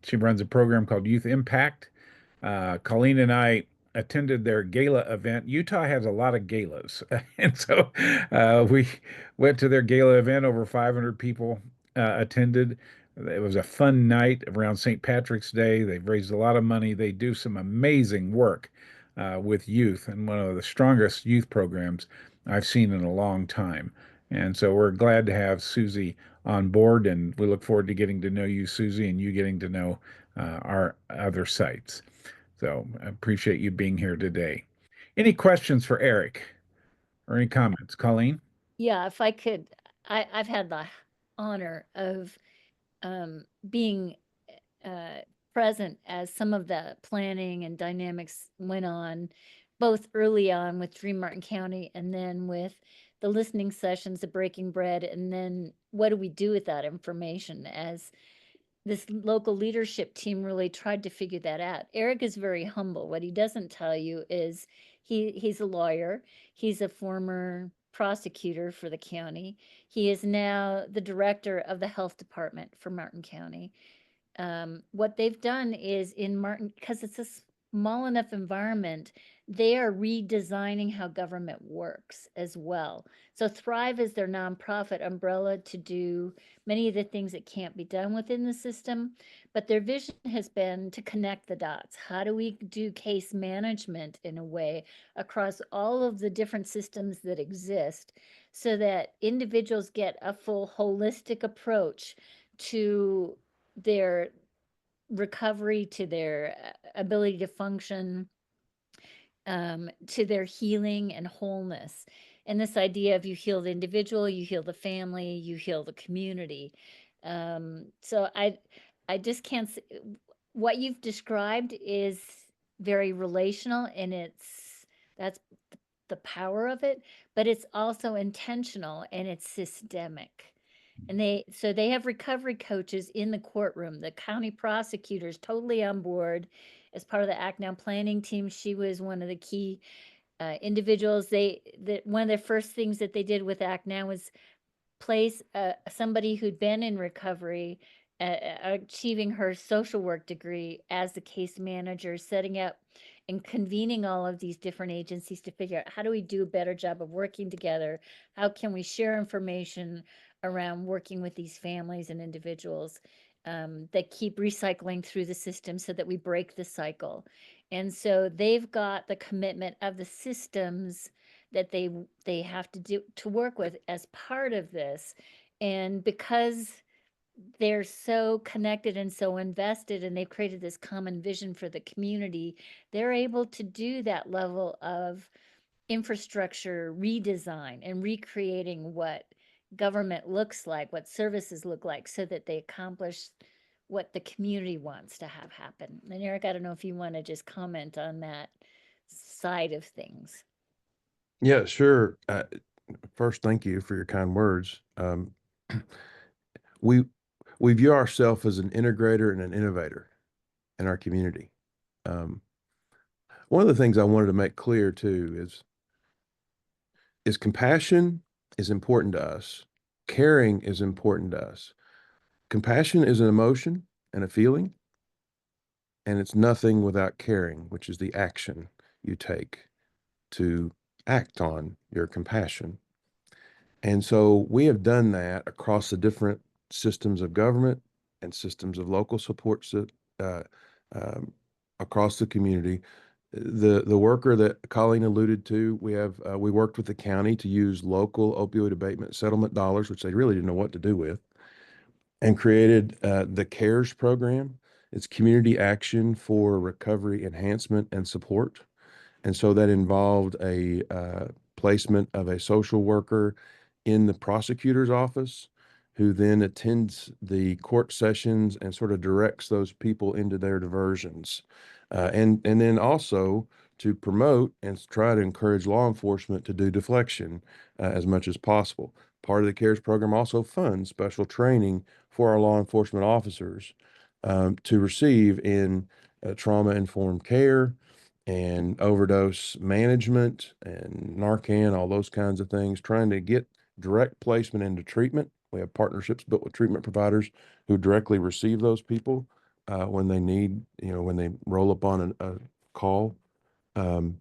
she runs a program called Youth Impact. Colleen and I attended their gala event. Utah has a lot of galas. And so we went to their gala event. Over 500 people attended. It was a fun night around St. Patrick's Day. They've raised a lot of money. They do some amazing work with youth and one of the strongest youth programs I've seen in a long time. And so we're glad to have Susie on board, and we look forward to getting to know you, Susie, and you getting to know our other sites. So I appreciate you being here today. Any questions for Eric or any comments? Colleen? Yeah, if I could, I've had the honor of being uh, present as some of the planning and dynamics went on, both early on with Dream Martin County and then with the listening sessions, the breaking bread, and then what do we do with that information as this local leadership team really tried to figure that out. Eric is very humble. What he doesn't tell you is he's a lawyer. He's a former prosecutor for the county. He is now the director of the health department for Martin County. What they've done is in Martin, because it's a small enough environment, they are redesigning how government works as well. So Thrive is their nonprofit umbrella to do many of the things that can't be done within the system, but their vision has been to connect the dots. How do we do case management in a way across all of the different systems that exist so that individuals get a full holistic approach to their recovery, to their ability to function, to their healing and wholeness. And this idea of you heal the individual, you heal the family, you heal the community. So I just can't. What you've described is very relational, and that's the power of it, but it's also intentional and it's systemic. And they have recovery coaches in the courtroom. The county prosecutor's totally on board as part of the Act Now planning team. She was one of the key individuals. That one of the first things that they did with Act Now was place somebody who'd been in recovery, achieving her social work degree as the case manager, setting up and convening all of these different agencies to figure out how do we do a better job of working together? How can we share information around working with these families and individuals that keep recycling through the system so that we break the cycle? And so they've got the commitment of the systems that they have to do to work with as part of this. And because they're so connected and so invested and they've created this common vision for the community, they're able to do that level of infrastructure redesign and recreating what government looks like, what services look like, so that they accomplish what the community wants to have happen. And Eric, I don't know if you want to just comment on that side of things. Yeah, sure. First, thank you for your kind words. We we view ourselves as an integrator and an innovator in our community. Um, One of the things I wanted to make clear too is compassion is important to us. Caring is important to us. Compassion is an emotion and a feeling, and it's nothing without caring, which is the action you take to act on your compassion. And so we have done that across the different systems of government and systems of local support uh, um, across the community. The worker that Colleen alluded to, we worked with the county to use local opioid abatement settlement dollars, which they really didn't know what to do with, and created the CARES program. It's Community Action for Recovery Enhancement and Support. And so that involved a placement of a social worker in the prosecutor's office, who then attends the court sessions and sort of directs those people into their diversions. And then also to promote and try to encourage law enforcement to do deflection as much as possible. Part of the CARES program also funds special training for our law enforcement officers to receive in trauma-informed care and overdose management and Narcan, all those kinds of things, trying to get direct placement into treatment. We have partnerships built with treatment providers who directly receive those people when they need, when they roll up on a call. Um,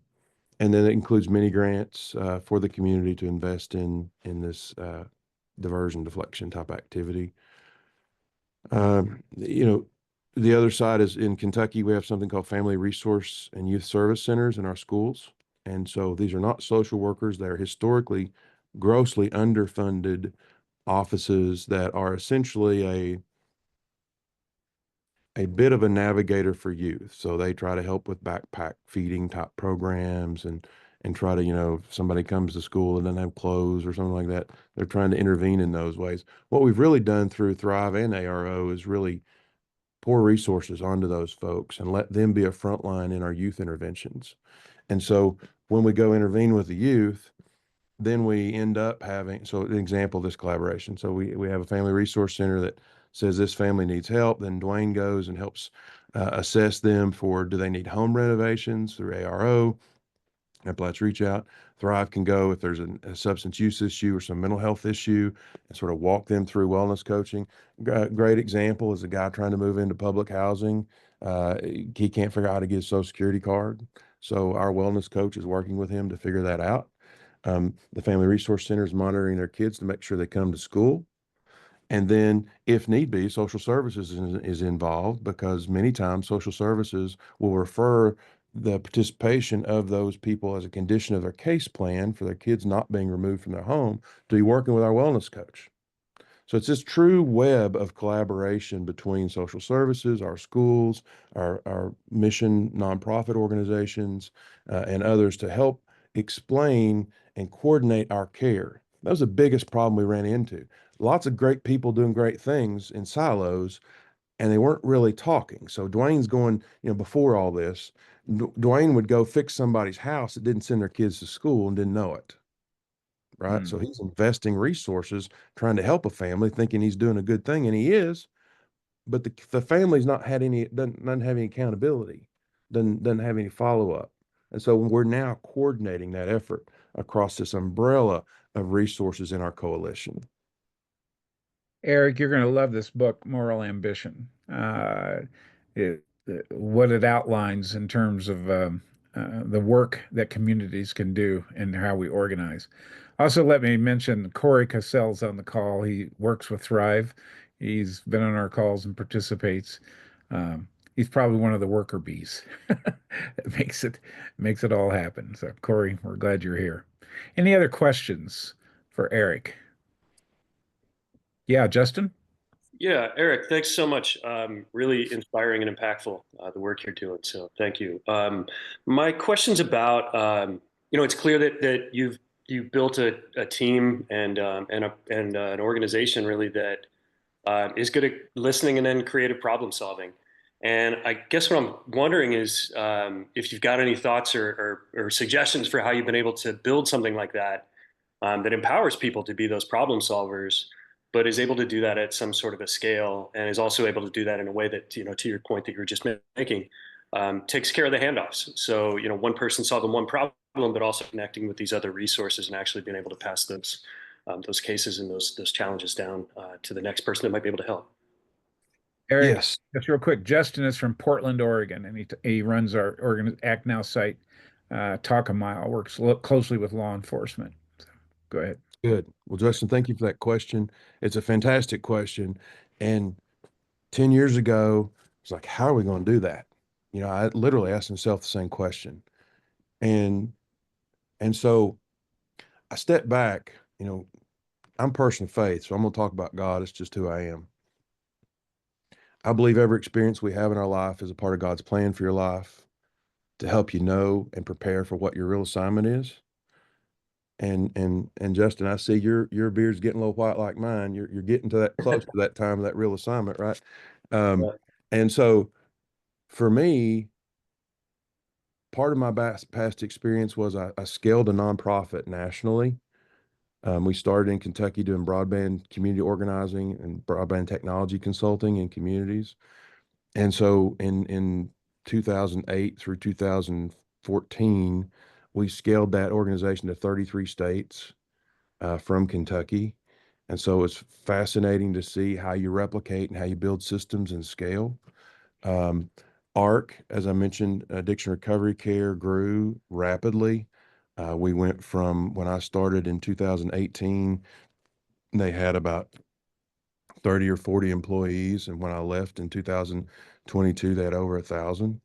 and then it includes many grants for the community to invest in this diversion deflection type activity. You know, the other side is in Kentucky, we have something called Family Resource and Youth Service Centers in our schools. And so these are not social workers. They're historically grossly underfunded offices that are essentially a bit of a navigator for youth. So they try to help with backpack feeding type programs and try to, if somebody comes to school and doesn't have clothes or something like that, they're trying to intervene in those ways. What we've really done through Thrive and ARO is really pour resources onto those folks and let them be a front line in our youth interventions. And so when we go intervene with the youth, then we end up having, so an example of this collaboration. So we have a family resource center that says this family needs help. Then Dwayne goes and helps assess them for, do they need home renovations through ARO? Let's reach out. Thrive can go if there's a substance use issue or some mental health issue and sort of walk them through wellness coaching. Great example is a guy trying to move into public housing. He can't figure out how to get a social security card. So our wellness coach is working with him to figure that out. The Family Resource Center is monitoring their kids to make sure they come to school. And then, if need be, social services is involved, because many times social services will refer the participation of those people as a condition of their case plan for their kids not being removed from their home to be working with our wellness coach. So it's this true web of collaboration between social services, our schools, our mission nonprofit organizations, and others to help explain and coordinate our care. That was the biggest problem we ran into. Lots of great people doing great things in silos, and they weren't really talking. So Dwayne's going, before all this, Dwayne would go fix somebody's house that didn't send their kids to school and didn't know it. Right. So he's investing resources trying to help a family, thinking he's doing a good thing, and he is, but the family's not had any, doesn't have any accountability, doesn't have any follow-up. And so we're now coordinating that effort across this umbrella of resources in our coalition. Eric, you're going to love this book, Moral Ambition. What it outlines in terms of the work that communities can do and how we organize. Also, let me mention Corey Cassell's on the call. He works with Thrive. He's been on our calls and participates. He's probably one of the worker bees that makes it all happen. So, Corey, we're glad you're here. Any other questions for Eric? Yeah, Justin? Yeah, Eric, thanks so much. Really inspiring and impactful, the work you're doing. So thank you. My question's about, it's clear that you've built a team and an organization really that is good at listening and then creative problem solving. And I guess what I'm wondering is if you've got any thoughts or suggestions for how you've been able to build something like that that empowers people to be those problem solvers, but is able to do that at some sort of a scale and is also able to do that in a way that, to your point that you were just making, takes care of the handoffs. So, one person solving one problem, but also connecting with these other resources and actually being able to pass those cases and those challenges down to the next person that might be able to help. Eric, Yes. just real quick, Justin is from Portland, Oregon, and he runs our ACTNOW site, Talk a Mile, works closely with law enforcement. So, go ahead. Good. Well, Justin, thank you for that question. It's a fantastic question. And 10 years ago, it's like, how are we going to do that? I literally asked himself the same question. And so I stepped back, I'm a person of faith, so I'm going to talk about God. It's just who I am. I believe every experience we have in our life is a part of God's plan for your life to help you know and prepare for what your real assignment is. And Justin, I see your beard's getting a little white like mine. You're getting to that close to that time of that real assignment, right? Yeah. And so for me, part of my past experience was I scaled a nonprofit nationally. We started in Kentucky doing broadband community organizing and broadband technology consulting in communities. And so in 2008 through 2014, we scaled that organization to 33 states from Kentucky. And so it's fascinating to see how you replicate and how you build systems and scale. Um, ARC, as I mentioned, addiction recovery care grew rapidly. We went from when I started in 2018, they had about 30 or 40 employees. And when I left in 2022, they had over 1,000.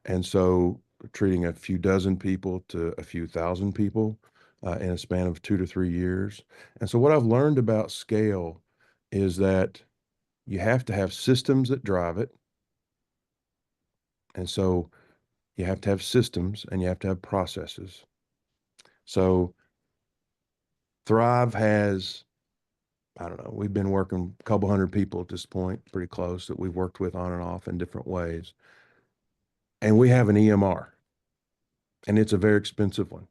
And so treating a few dozen people to a few thousand people in a span of 2 to 3 years. And so what I've learned about scale is that you have to have systems that drive it. And so you have to have systems and you have to have processes. So Thrive has, I don't know, we've been working a couple hundred people at this point, pretty close, that we've worked with on and off in different ways. And we have an EMR, and it's a very expensive one,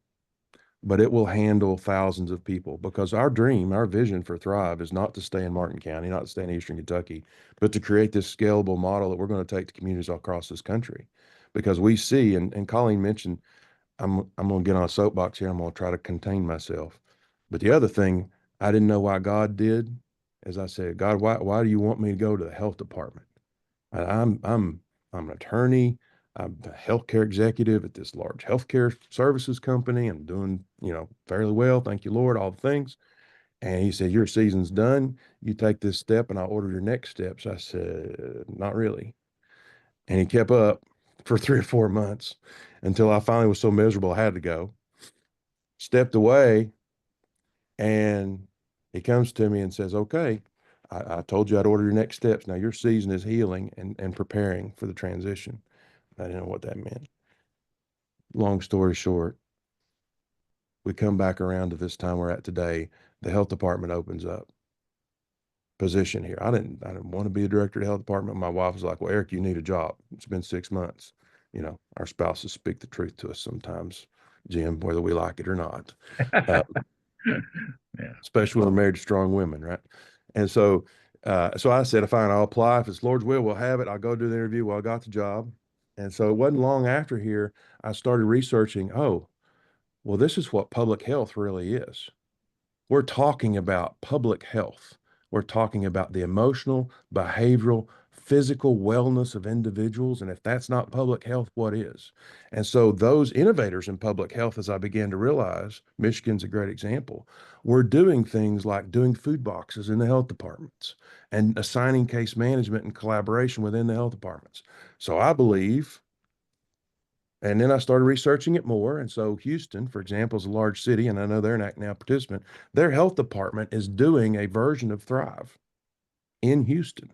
but it will handle thousands of people because our dream, our vision for Thrive is not to stay in Martin County, not to stay in Eastern Kentucky, but to create this scalable model that we're going to take to communities all across this country. Because we see, and Colleen mentioned, I'm going to get on a soapbox here. I'm going to try to contain myself. But the other thing I didn't know why God did, as I said, God, why do you want me to go to the health department? I'm an attorney. I'm a healthcare executive at this large healthcare services company. I'm doing, fairly well. Thank you, Lord, all the things. And he said, your season's done. You take this step and I'll order your next steps. I said, not really. And he kept up for 3 or 4 months until I finally was so miserable I had to go. Stepped away, and he comes to me and says, okay, I told you I'd order your next steps. Now your season is healing and preparing for the transition. I didn't know what that meant. Long story short, we come back around to this time we're at today. The health department opens up position here. I didn't want to be a director of the health department. My wife was like, well, Eric, you need a job. It's been 6 months. Our spouses speak the truth to us sometimes, Jim, whether we like it or not. Yeah. Especially when we're married to strong women, right? And so I said, fine, I'll apply. If it's Lord's will, we'll have it. I'll go do the interview. Well, I got the job. And so it wasn't long after here, I started researching, oh, well, this is what public health really is. We're talking about public health. We're talking about the emotional, behavioral, physical wellness of individuals. And if that's not public health, what is? And so those innovators in public health, as I began to realize, Michigan's a great example, we're doing things like doing food boxes in the health departments and assigning case management and collaboration within the health departments. So I believe, and then I started researching it more. And so Houston, for example, is a large city, and I know they're an ACTNOW participant. Their health department is doing a version of Thrive in Houston.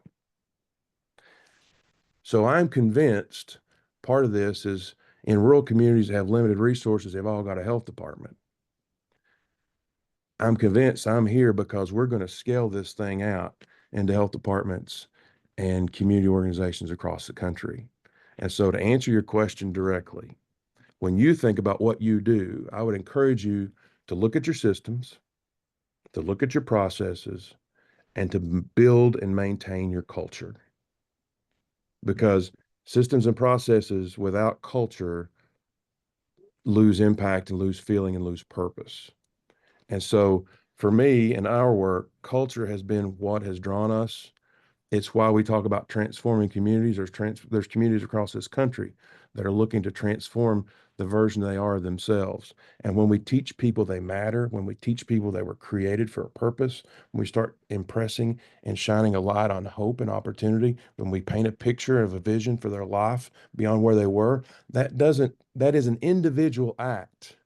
So I'm convinced part of this is in rural communities that have limited resources, they've all got a health department. I'm convinced I'm here because we're going to scale this thing out into health departments and community organizations across the country. And so to answer your question directly, when you think about what you do, I would encourage you to look at your systems, to look at your processes, and to build and maintain your culture. Because systems and processes without culture lose impact and lose feeling and lose purpose. And so for me and our work, culture has been what has drawn us. It's why we talk about transforming communities. There's communities across this country that are looking to transform the version they are themselves. And when we teach people they matter, when we teach people they were created for a purpose, when we start impressing and shining a light on hope and opportunity, when we paint a picture of a vision for their life beyond where they were, that is an individual act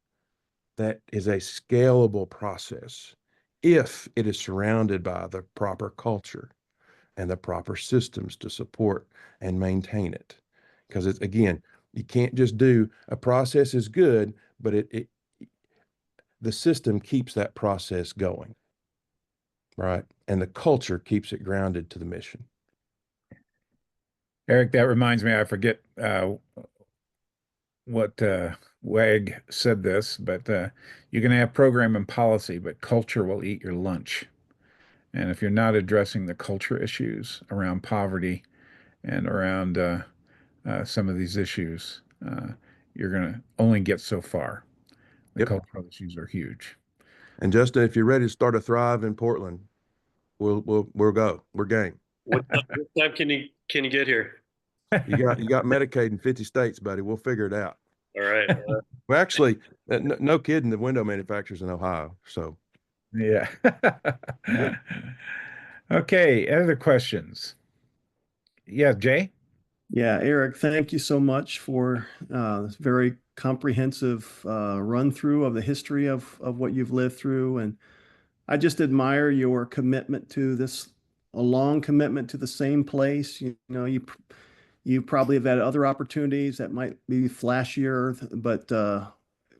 that is a scalable process if it is surrounded by the proper culture and the proper systems to support and maintain it. Because it's, again, you can't just do a process is good, but the system keeps that process going, right? And the culture keeps it grounded to the mission. Eric, that reminds me, I forget what WAG said this, but you can have program and policy, but culture will eat your lunch. And if you're not addressing the culture issues around poverty and around some of these issues, you're going to only get so far. The Yep. cultural issues are huge. And Justin, if you're ready to start a Thrive in Portland, we'll go. We're game. What time can you get here? You got Medicaid in 50 states, buddy. We'll figure it out. All right. Well, actually, no kidding, the window manufacturers in Ohio. So Yeah. Okay, other questions? Yeah, Jay? Yeah, Eric, thank you so much for this very comprehensive run through of the history of what you've lived through. And I just admire your commitment to this, a long commitment to the same place. You know, you probably have had other opportunities that might be flashier, but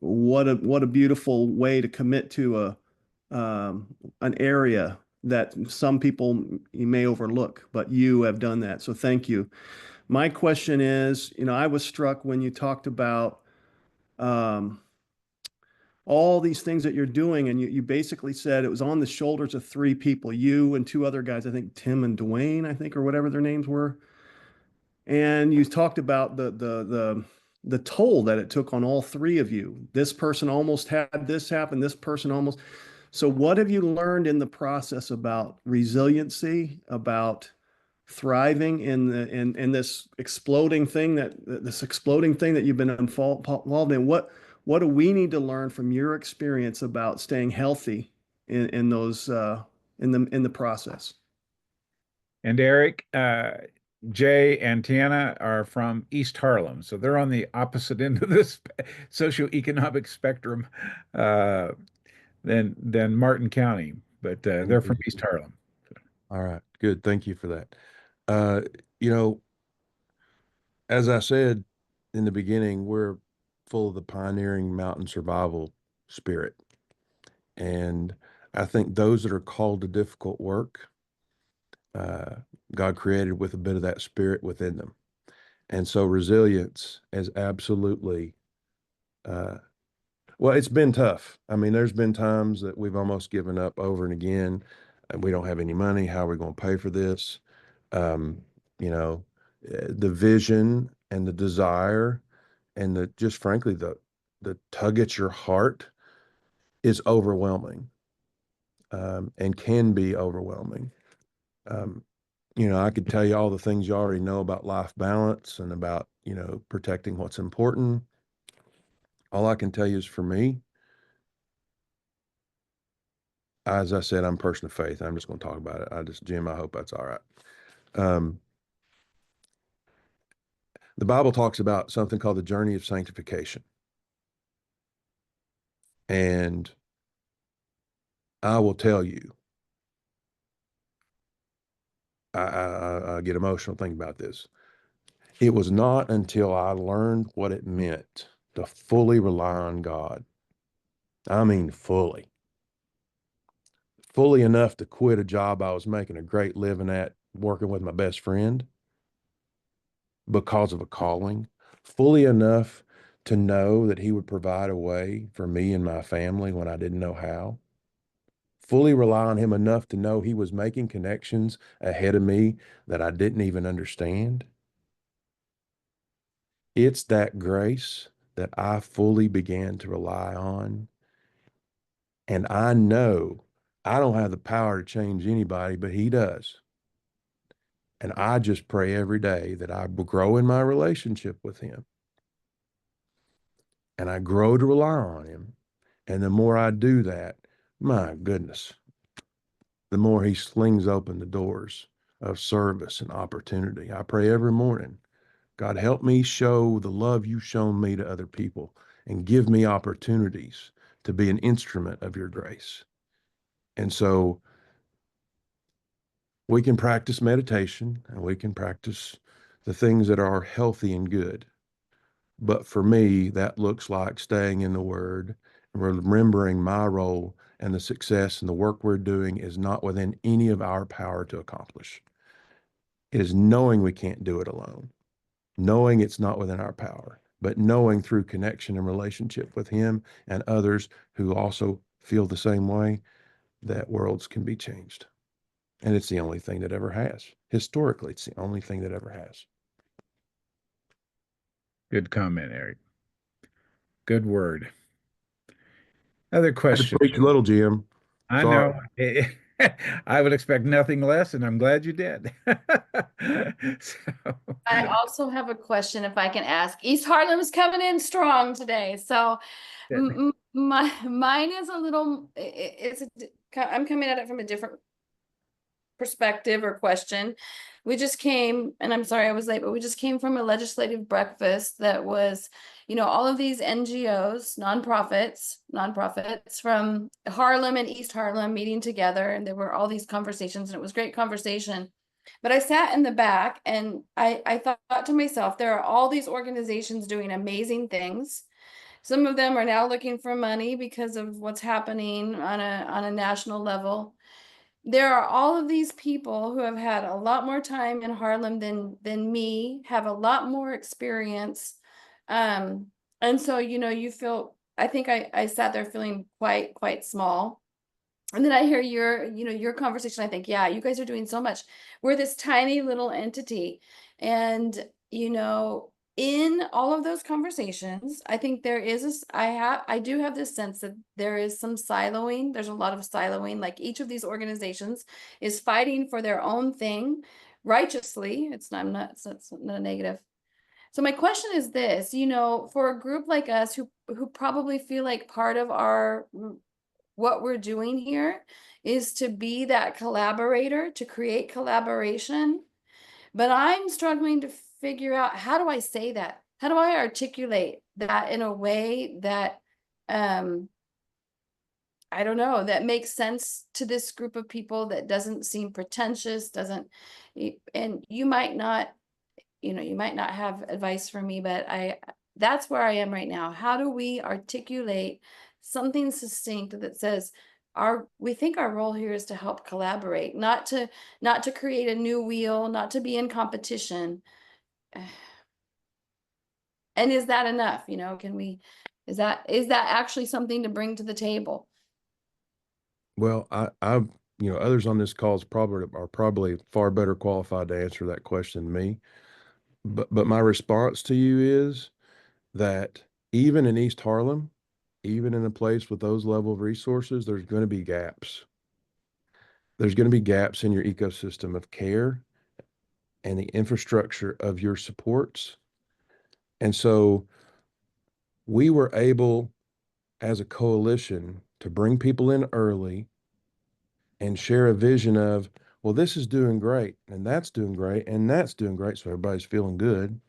what a beautiful way to commit to an area that some people you may overlook, but you have done that. So thank you. My question is, you know, I was struck when you talked about um, all these things that you're doing, and you basically said it was on the shoulders of three people, you and two other guys, I think Tim and Dwayne, I think, or whatever their names were. And you talked about the toll that it took on all three of you. This person almost had this happen, this person almost. So what have you learned in the process about resiliency, about thriving in this exploding thing that you've been involved in? What do we need to learn from your experience about staying healthy in those in the process? And Eric, Jay and Tiana are from East Harlem, so they're on the opposite end of this socioeconomic spectrum uh, than Martin County, but they're from East Harlem. all right, good. Thank you for that. Uh, you know, as I said in the beginning, we're full of the pioneering mountain survival spirit. And I think those that are called to difficult work, God created with a bit of that spirit within them. And so resilience is absolutely, well, it's been tough. I mean, there's been times that we've almost given up over and again, and we don't have any money. How are we going to pay for this? Um, you know, the vision and the desire and just frankly, the tug at your heart is overwhelming, and can be overwhelming. Um, you know, I could tell you all the things you already know about life balance and about, you know, protecting what's important. All I can tell you is for me, as I said, I'm a person of faith. I'm just going to talk about it. Jim, I hope that's all right. Um, the Bible talks about something called the journey of sanctification. And I will tell you, I get emotional thinking about this. It was not until I learned what it meant to fully rely on God. I mean, fully enough to quit a job I was making a great living at, working with my best friend because of a calling, fully enough to know that he would provide a way for me and my family when I didn't know how, fully rely on him enough to know he was making connections ahead of me that I didn't even understand. It's that grace that I fully began to rely on. And I know I don't have the power to change anybody, but he does. And I just pray every day that I will grow in my relationship with him. and I grow to rely on him. And the more I do that, my goodness, the more he slings open the doors of service and opportunity. I pray every morning, God, help me show the love you've shown me to other people and give me opportunities to be an instrument of your grace. And so we can practice meditation and we can practice the things that are healthy and good. But for me, that looks like staying in the Word and remembering my role, and the success and the work we're doing is not within any of our power to accomplish. It is knowing we can't do it alone, knowing it's not within our power, but knowing through connection and relationship with Him and others who also feel the same way, that worlds can be changed. And it's the only thing that ever has. Historically, it's the only thing that ever has. Good comment, Eric. Good word. Other I had to questions? preach a little, Jim. I Sorry. know. I would expect nothing less, and I'm glad you did. So, I also have a question if I can ask. East Harlem's coming in strong today. So mine is a little, I'm coming at it from a different perspective or question. We just came, and I'm sorry I was late, but we just came from a legislative breakfast that was, all of these NGOs, nonprofits from Harlem and East Harlem meeting together, and there were all these conversations, and it was great conversation. But I sat in the back and I thought to myself, there are all these organizations doing amazing things. Some of them are now looking for money because of what's happening on a national level. There are all of these people who have had a lot more time in Harlem than me, have a lot more experience. And so, you feel, I think I sat there feeling quite small. And then I hear your conversation. I think, yeah, you guys are doing so much. We're this tiny little entity. And, in all of those conversations, I think there is, I do have this sense that there is some siloing. There's a lot of siloing. Like each of these organizations is fighting for their own thing righteously. It's not a negative. So my question is this, for a group like us who probably feel like part of what we're doing here is to be that collaborator, to create collaboration. But I'm struggling to figure out, how do I say that? How do I articulate that in a way that, I don't know, that makes sense to this group of people, that doesn't seem pretentious, and you might not have advice for me, but that's where I am right now. How do we articulate something succinct that says we think our role here is to help collaborate, not to create a new wheel, not to be in competition. And is that enough? Is that actually something to bring to the table? Well, others on this call are probably far better qualified to answer that question than me. But my response to you is that even in East Harlem, even in a place with those level of resources, there's going to be gaps. There's going to be gaps in your ecosystem of care and the infrastructure of your supports. And so we were able, as a coalition, to bring people in early and share a vision of, well, this is doing great, and that's doing great, and that's doing great. So everybody's feeling good.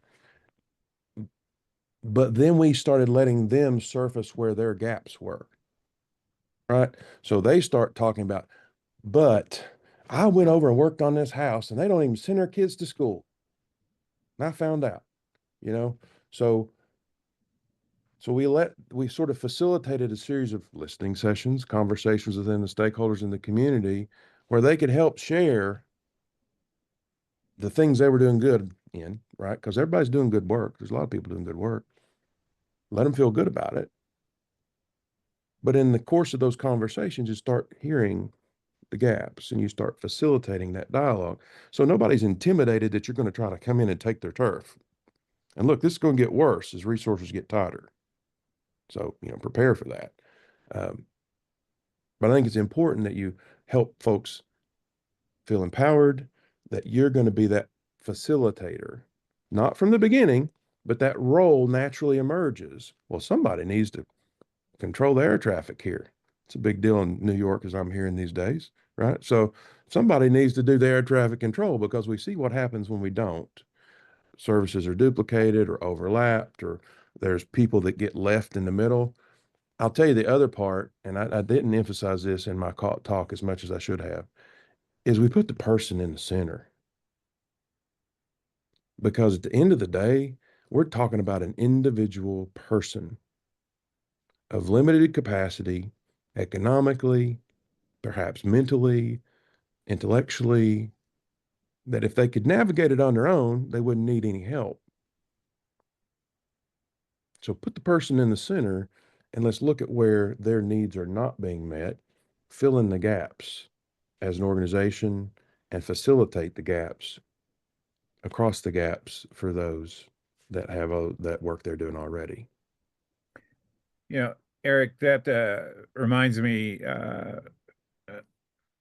But then we started letting them surface where their gaps were. Right. So they start talking about, but I went over and worked on this house and they don't even send their kids to school. And I found out, you know, so we sort of facilitated a series of listening sessions, conversations within the stakeholders in the community where they could help share the things they were doing good in, right? Because everybody's doing good work. There's a lot of people doing good work. Let them feel good about it. But in the course of those conversations, you start hearing the gaps and you start facilitating that dialogue. So nobody's intimidated that you're going to try to come in and take their turf. And look, this is going to get worse as resources get tighter. So, prepare for that. But I think it's important that you help folks feel empowered, that you're going to be that facilitator, not from the beginning, but that role naturally emerges. Well, somebody needs to control the air traffic here. It's a big deal in New York, as I'm hearing these days, right? So somebody needs to do the air traffic control because we see what happens when we don't. Services are duplicated or overlapped, or there's people that get left in the middle. I'll tell you the other part, and I didn't emphasize this in my talk as much as I should have, is we put the person in the center. Because at the end of the day, we're talking about an individual person of limited capacity, economically, perhaps mentally, intellectually, that if they could navigate it on their own, they wouldn't need any help. So put the person in the center and let's look at where their needs are not being met, fill in the gaps as an organization, and facilitate the gaps across the gaps for those that have that work they're doing already. Eric, that reminds me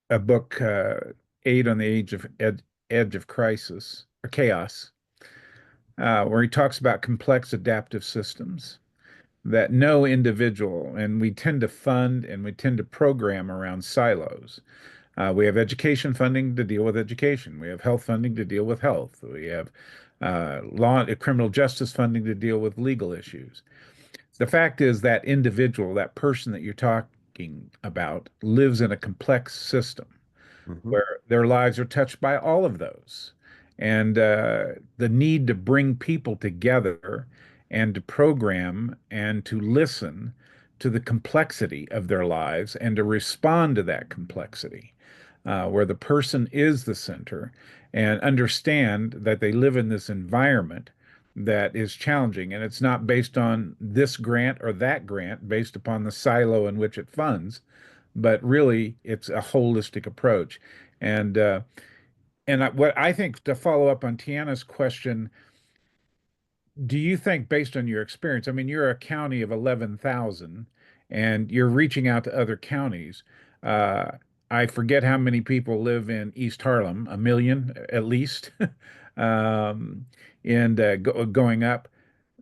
a book, Aid on the Edge of Crisis or Chaos, where he talks about complex adaptive systems that no individual, and we tend to fund and we tend to program around silos. We have education funding to deal with education. We have health funding to deal with health. We have criminal justice funding to deal with legal issues. The fact is that individual, that person that you're talking about, lives in a complex system where their lives are touched by all of those. And the need to bring people together and to program and to listen to the complexity of their lives and to respond to that complexity, where the person is the center and understand that they live in this environment that is challenging. And it's not based on this grant or that grant, based upon the silo in which it funds, but really it's a holistic approach. And what I think, to follow up on Tiana's question, do you think, based on your experience, I mean, you're a county of 11,000 and you're reaching out to other counties. Uh, I forget how many people live in East Harlem, a million at least, um, and going up,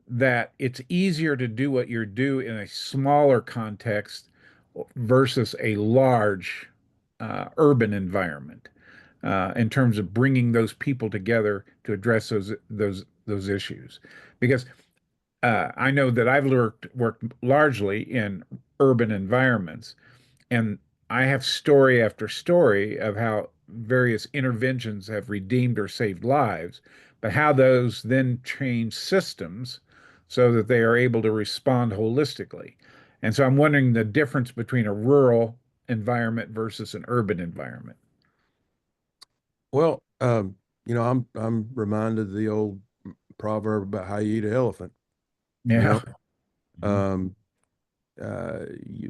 that it's easier to do what you're doing in a smaller context versus a large urban environment, in terms of bringing those people together to address those issues. Because I know that I've worked largely in urban environments, and I have story after story of how various interventions have redeemed or saved lives, but how those then change systems so that they are able to respond holistically. And so I'm wondering the difference between a rural environment versus an urban environment. Well, I'm reminded of the old proverb about how you eat an elephant. You Yeah. know, um,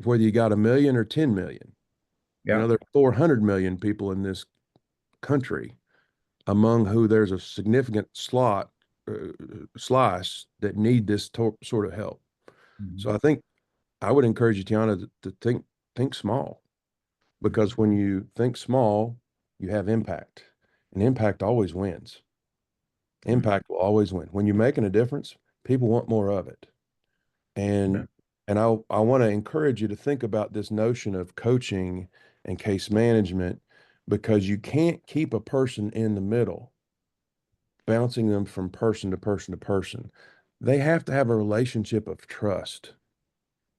whether you got a million or 10 million, Yeah. there are 400 million people in this country, among who there's a significant slice that need this sort of help. Mhm. So I think I would encourage you, Tiana, to think small, because when you think small, you have impact, and impact always wins. Impact will always win. When you're making a difference, people want more of it. Yeah. And I want to encourage you to think about this notion of coaching and case management, because you can't keep a person in the middle, bouncing them from person to person to person. They have to have a relationship of trust,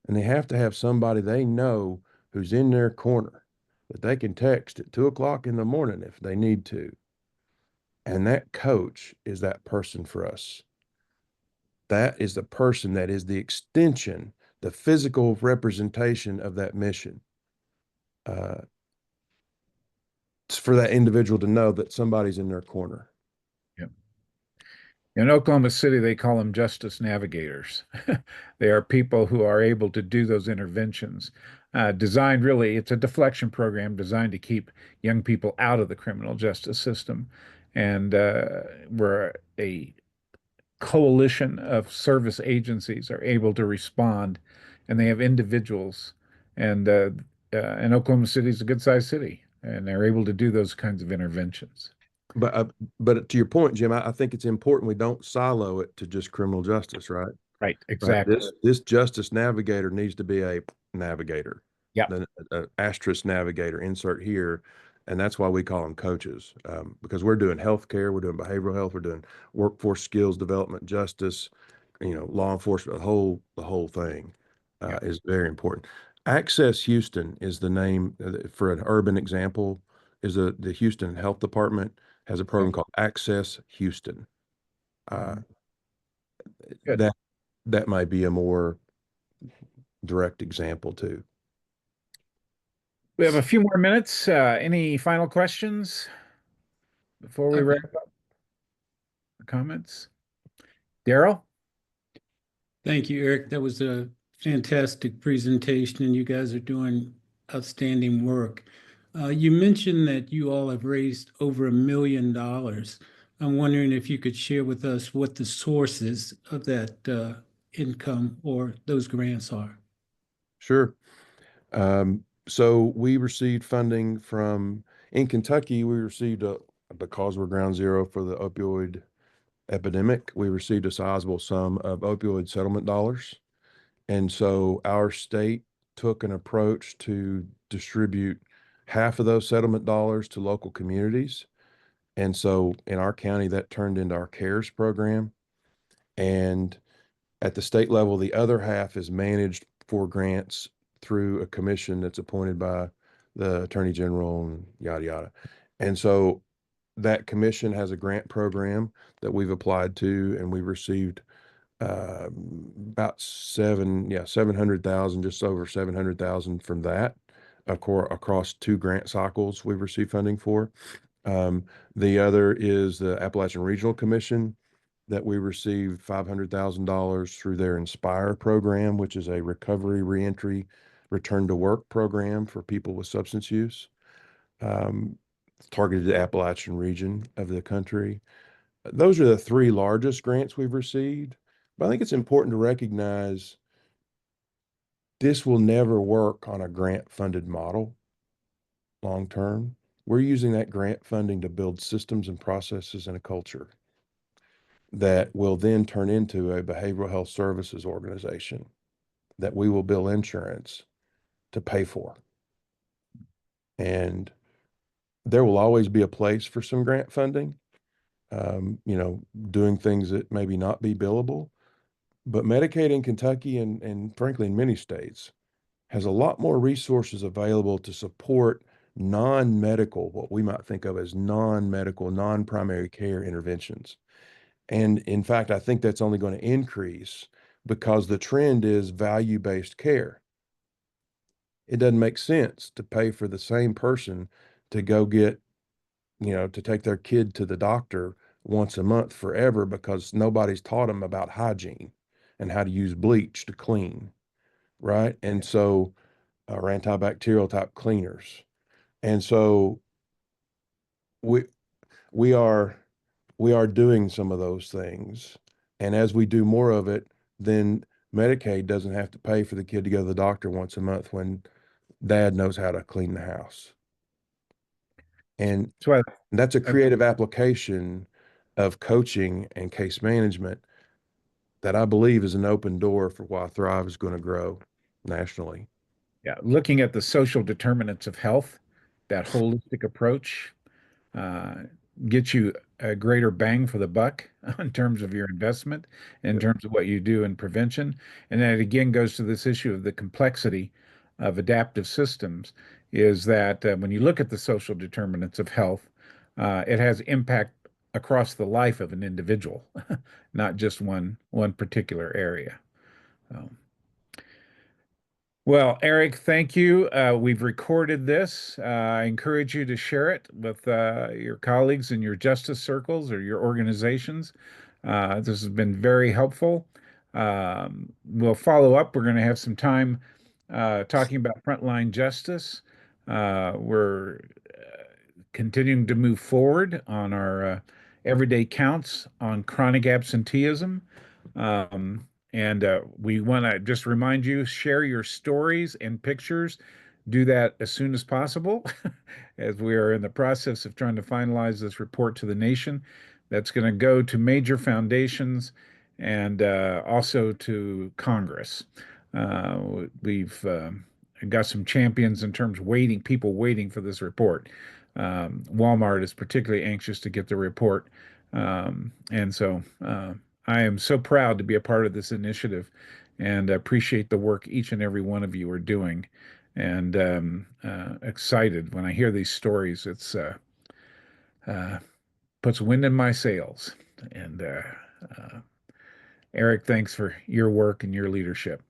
and they have to have somebody they know who's in their corner that they can text at 2 o'clock in the morning if they need to. And that coach is that person for us. That is the person that is the extension, the physical representation of that mission. It's for that individual to know that somebody's in their corner. Yeah. In Oklahoma City, they call them justice navigators. They are people who are able to do those interventions. Designed really, it's a deflection program designed to keep young people out of the criminal justice system. And where a coalition of service agencies are able to respond, and they have individuals. And Oklahoma City is a good sized city, and they're able to do those kinds of interventions. But to your point, Jim, I think it's important we don't silo it to just criminal justice, right? Right, Right. exactly. This justice navigator needs to be a navigator. Yeah. The asterisk navigator, insert here. And that's why we call them coaches, because we're doing healthcare, we're doing behavioral health, we're doing workforce skills development, justice, law enforcement, the whole thing Yeah. is very important. Access Houston is the name for an urban example. Is the Houston Health Department has a program called Access Houston. Uh, Good. that might be a more direct example too. We have a few more minutes. Any final questions before we wrap up? Comments? Daryl? Thank you, Eric. That was a fantastic presentation, and you guys are doing outstanding work. You mentioned that you all have raised over $1 million. I'm wondering if you could share with us what the sources of that income or those grants are. Sure. So we received funding in Kentucky, we received because we're ground zero for the opioid epidemic, we received a sizable sum of opioid settlement dollars. And so our state took an approach to distribute half of those settlement dollars to local communities. And so in our county, that turned into our CARES program. And at the state level, the other half is managed for grants through a commission that's appointed by the Attorney General and yada, yada. And so that commission has a grant program that we've applied to, and we've received about 700,000, just over 700,000 from that across 2 grant cycles we've received funding for. The other is the Appalachian Regional Commission that we received $500,000 through their Inspire program, which is a recovery, reentry, return to work program for people with substance use, targeted to the Appalachian region of the country. Those are the 3 largest grants we've received. But I think it's important to recognize this will never work on a grant funded model long term. We're using that grant funding to build systems and processes and a culture that will then turn into a behavioral health services organization that we will bill insurance to pay for. And there will always be a place for some grant funding, doing things that maybe not be billable. But Medicaid in Kentucky and frankly in many states has a lot more resources available to support non-medical, what we might think of as non-medical, non-primary care interventions. And in fact, I think that's only going to increase because the trend is value-based care. It doesn't make sense to pay for the same person to go get, to take their kid to the doctor once a month forever because nobody's taught them about hygiene and how to use bleach to clean, right? And so, or antibacterial type cleaners. And so we we are doing some of those things. And as we do more of it, then Medicaid doesn't have to pay for the kid to go to the doctor once a month when dad knows how to clean the house. And So that's a creative application of coaching and case management that I believe is an open door for why Thrive is going to grow nationally. yeah, looking at the social determinants of health, that holistic approach uh, gets you a greater bang for the buck in terms of your investment, in terms of what you do in prevention. And then it again goes to this issue of the complexity of adaptive systems, is that when you look at the social determinants of health, it has impact across the life of an individual, not just one particular area. Um, well, Eric, thank you. We've recorded this. I encourage you to share it with your colleagues in your justice circles or your organizations. This has been very helpful. We'll follow up. We're going to have some time talking about frontline justice. We're continuing to move forward on our everyday counts on chronic absenteeism. And we want to just remind you, share your stories and pictures do that as soon as possible, as we are in the process of trying to finalize this report to the nation. That's going to go to major foundations and also to Congress. We've got some champions in terms of people waiting for this report. Walmart is particularly anxious to get the report. And so I am so proud to be a part of this initiative and appreciate the work each and every one of you are doing. And excited when I hear these stories. It's puts wind in my sails. And Eric, thanks for your work and your leadership.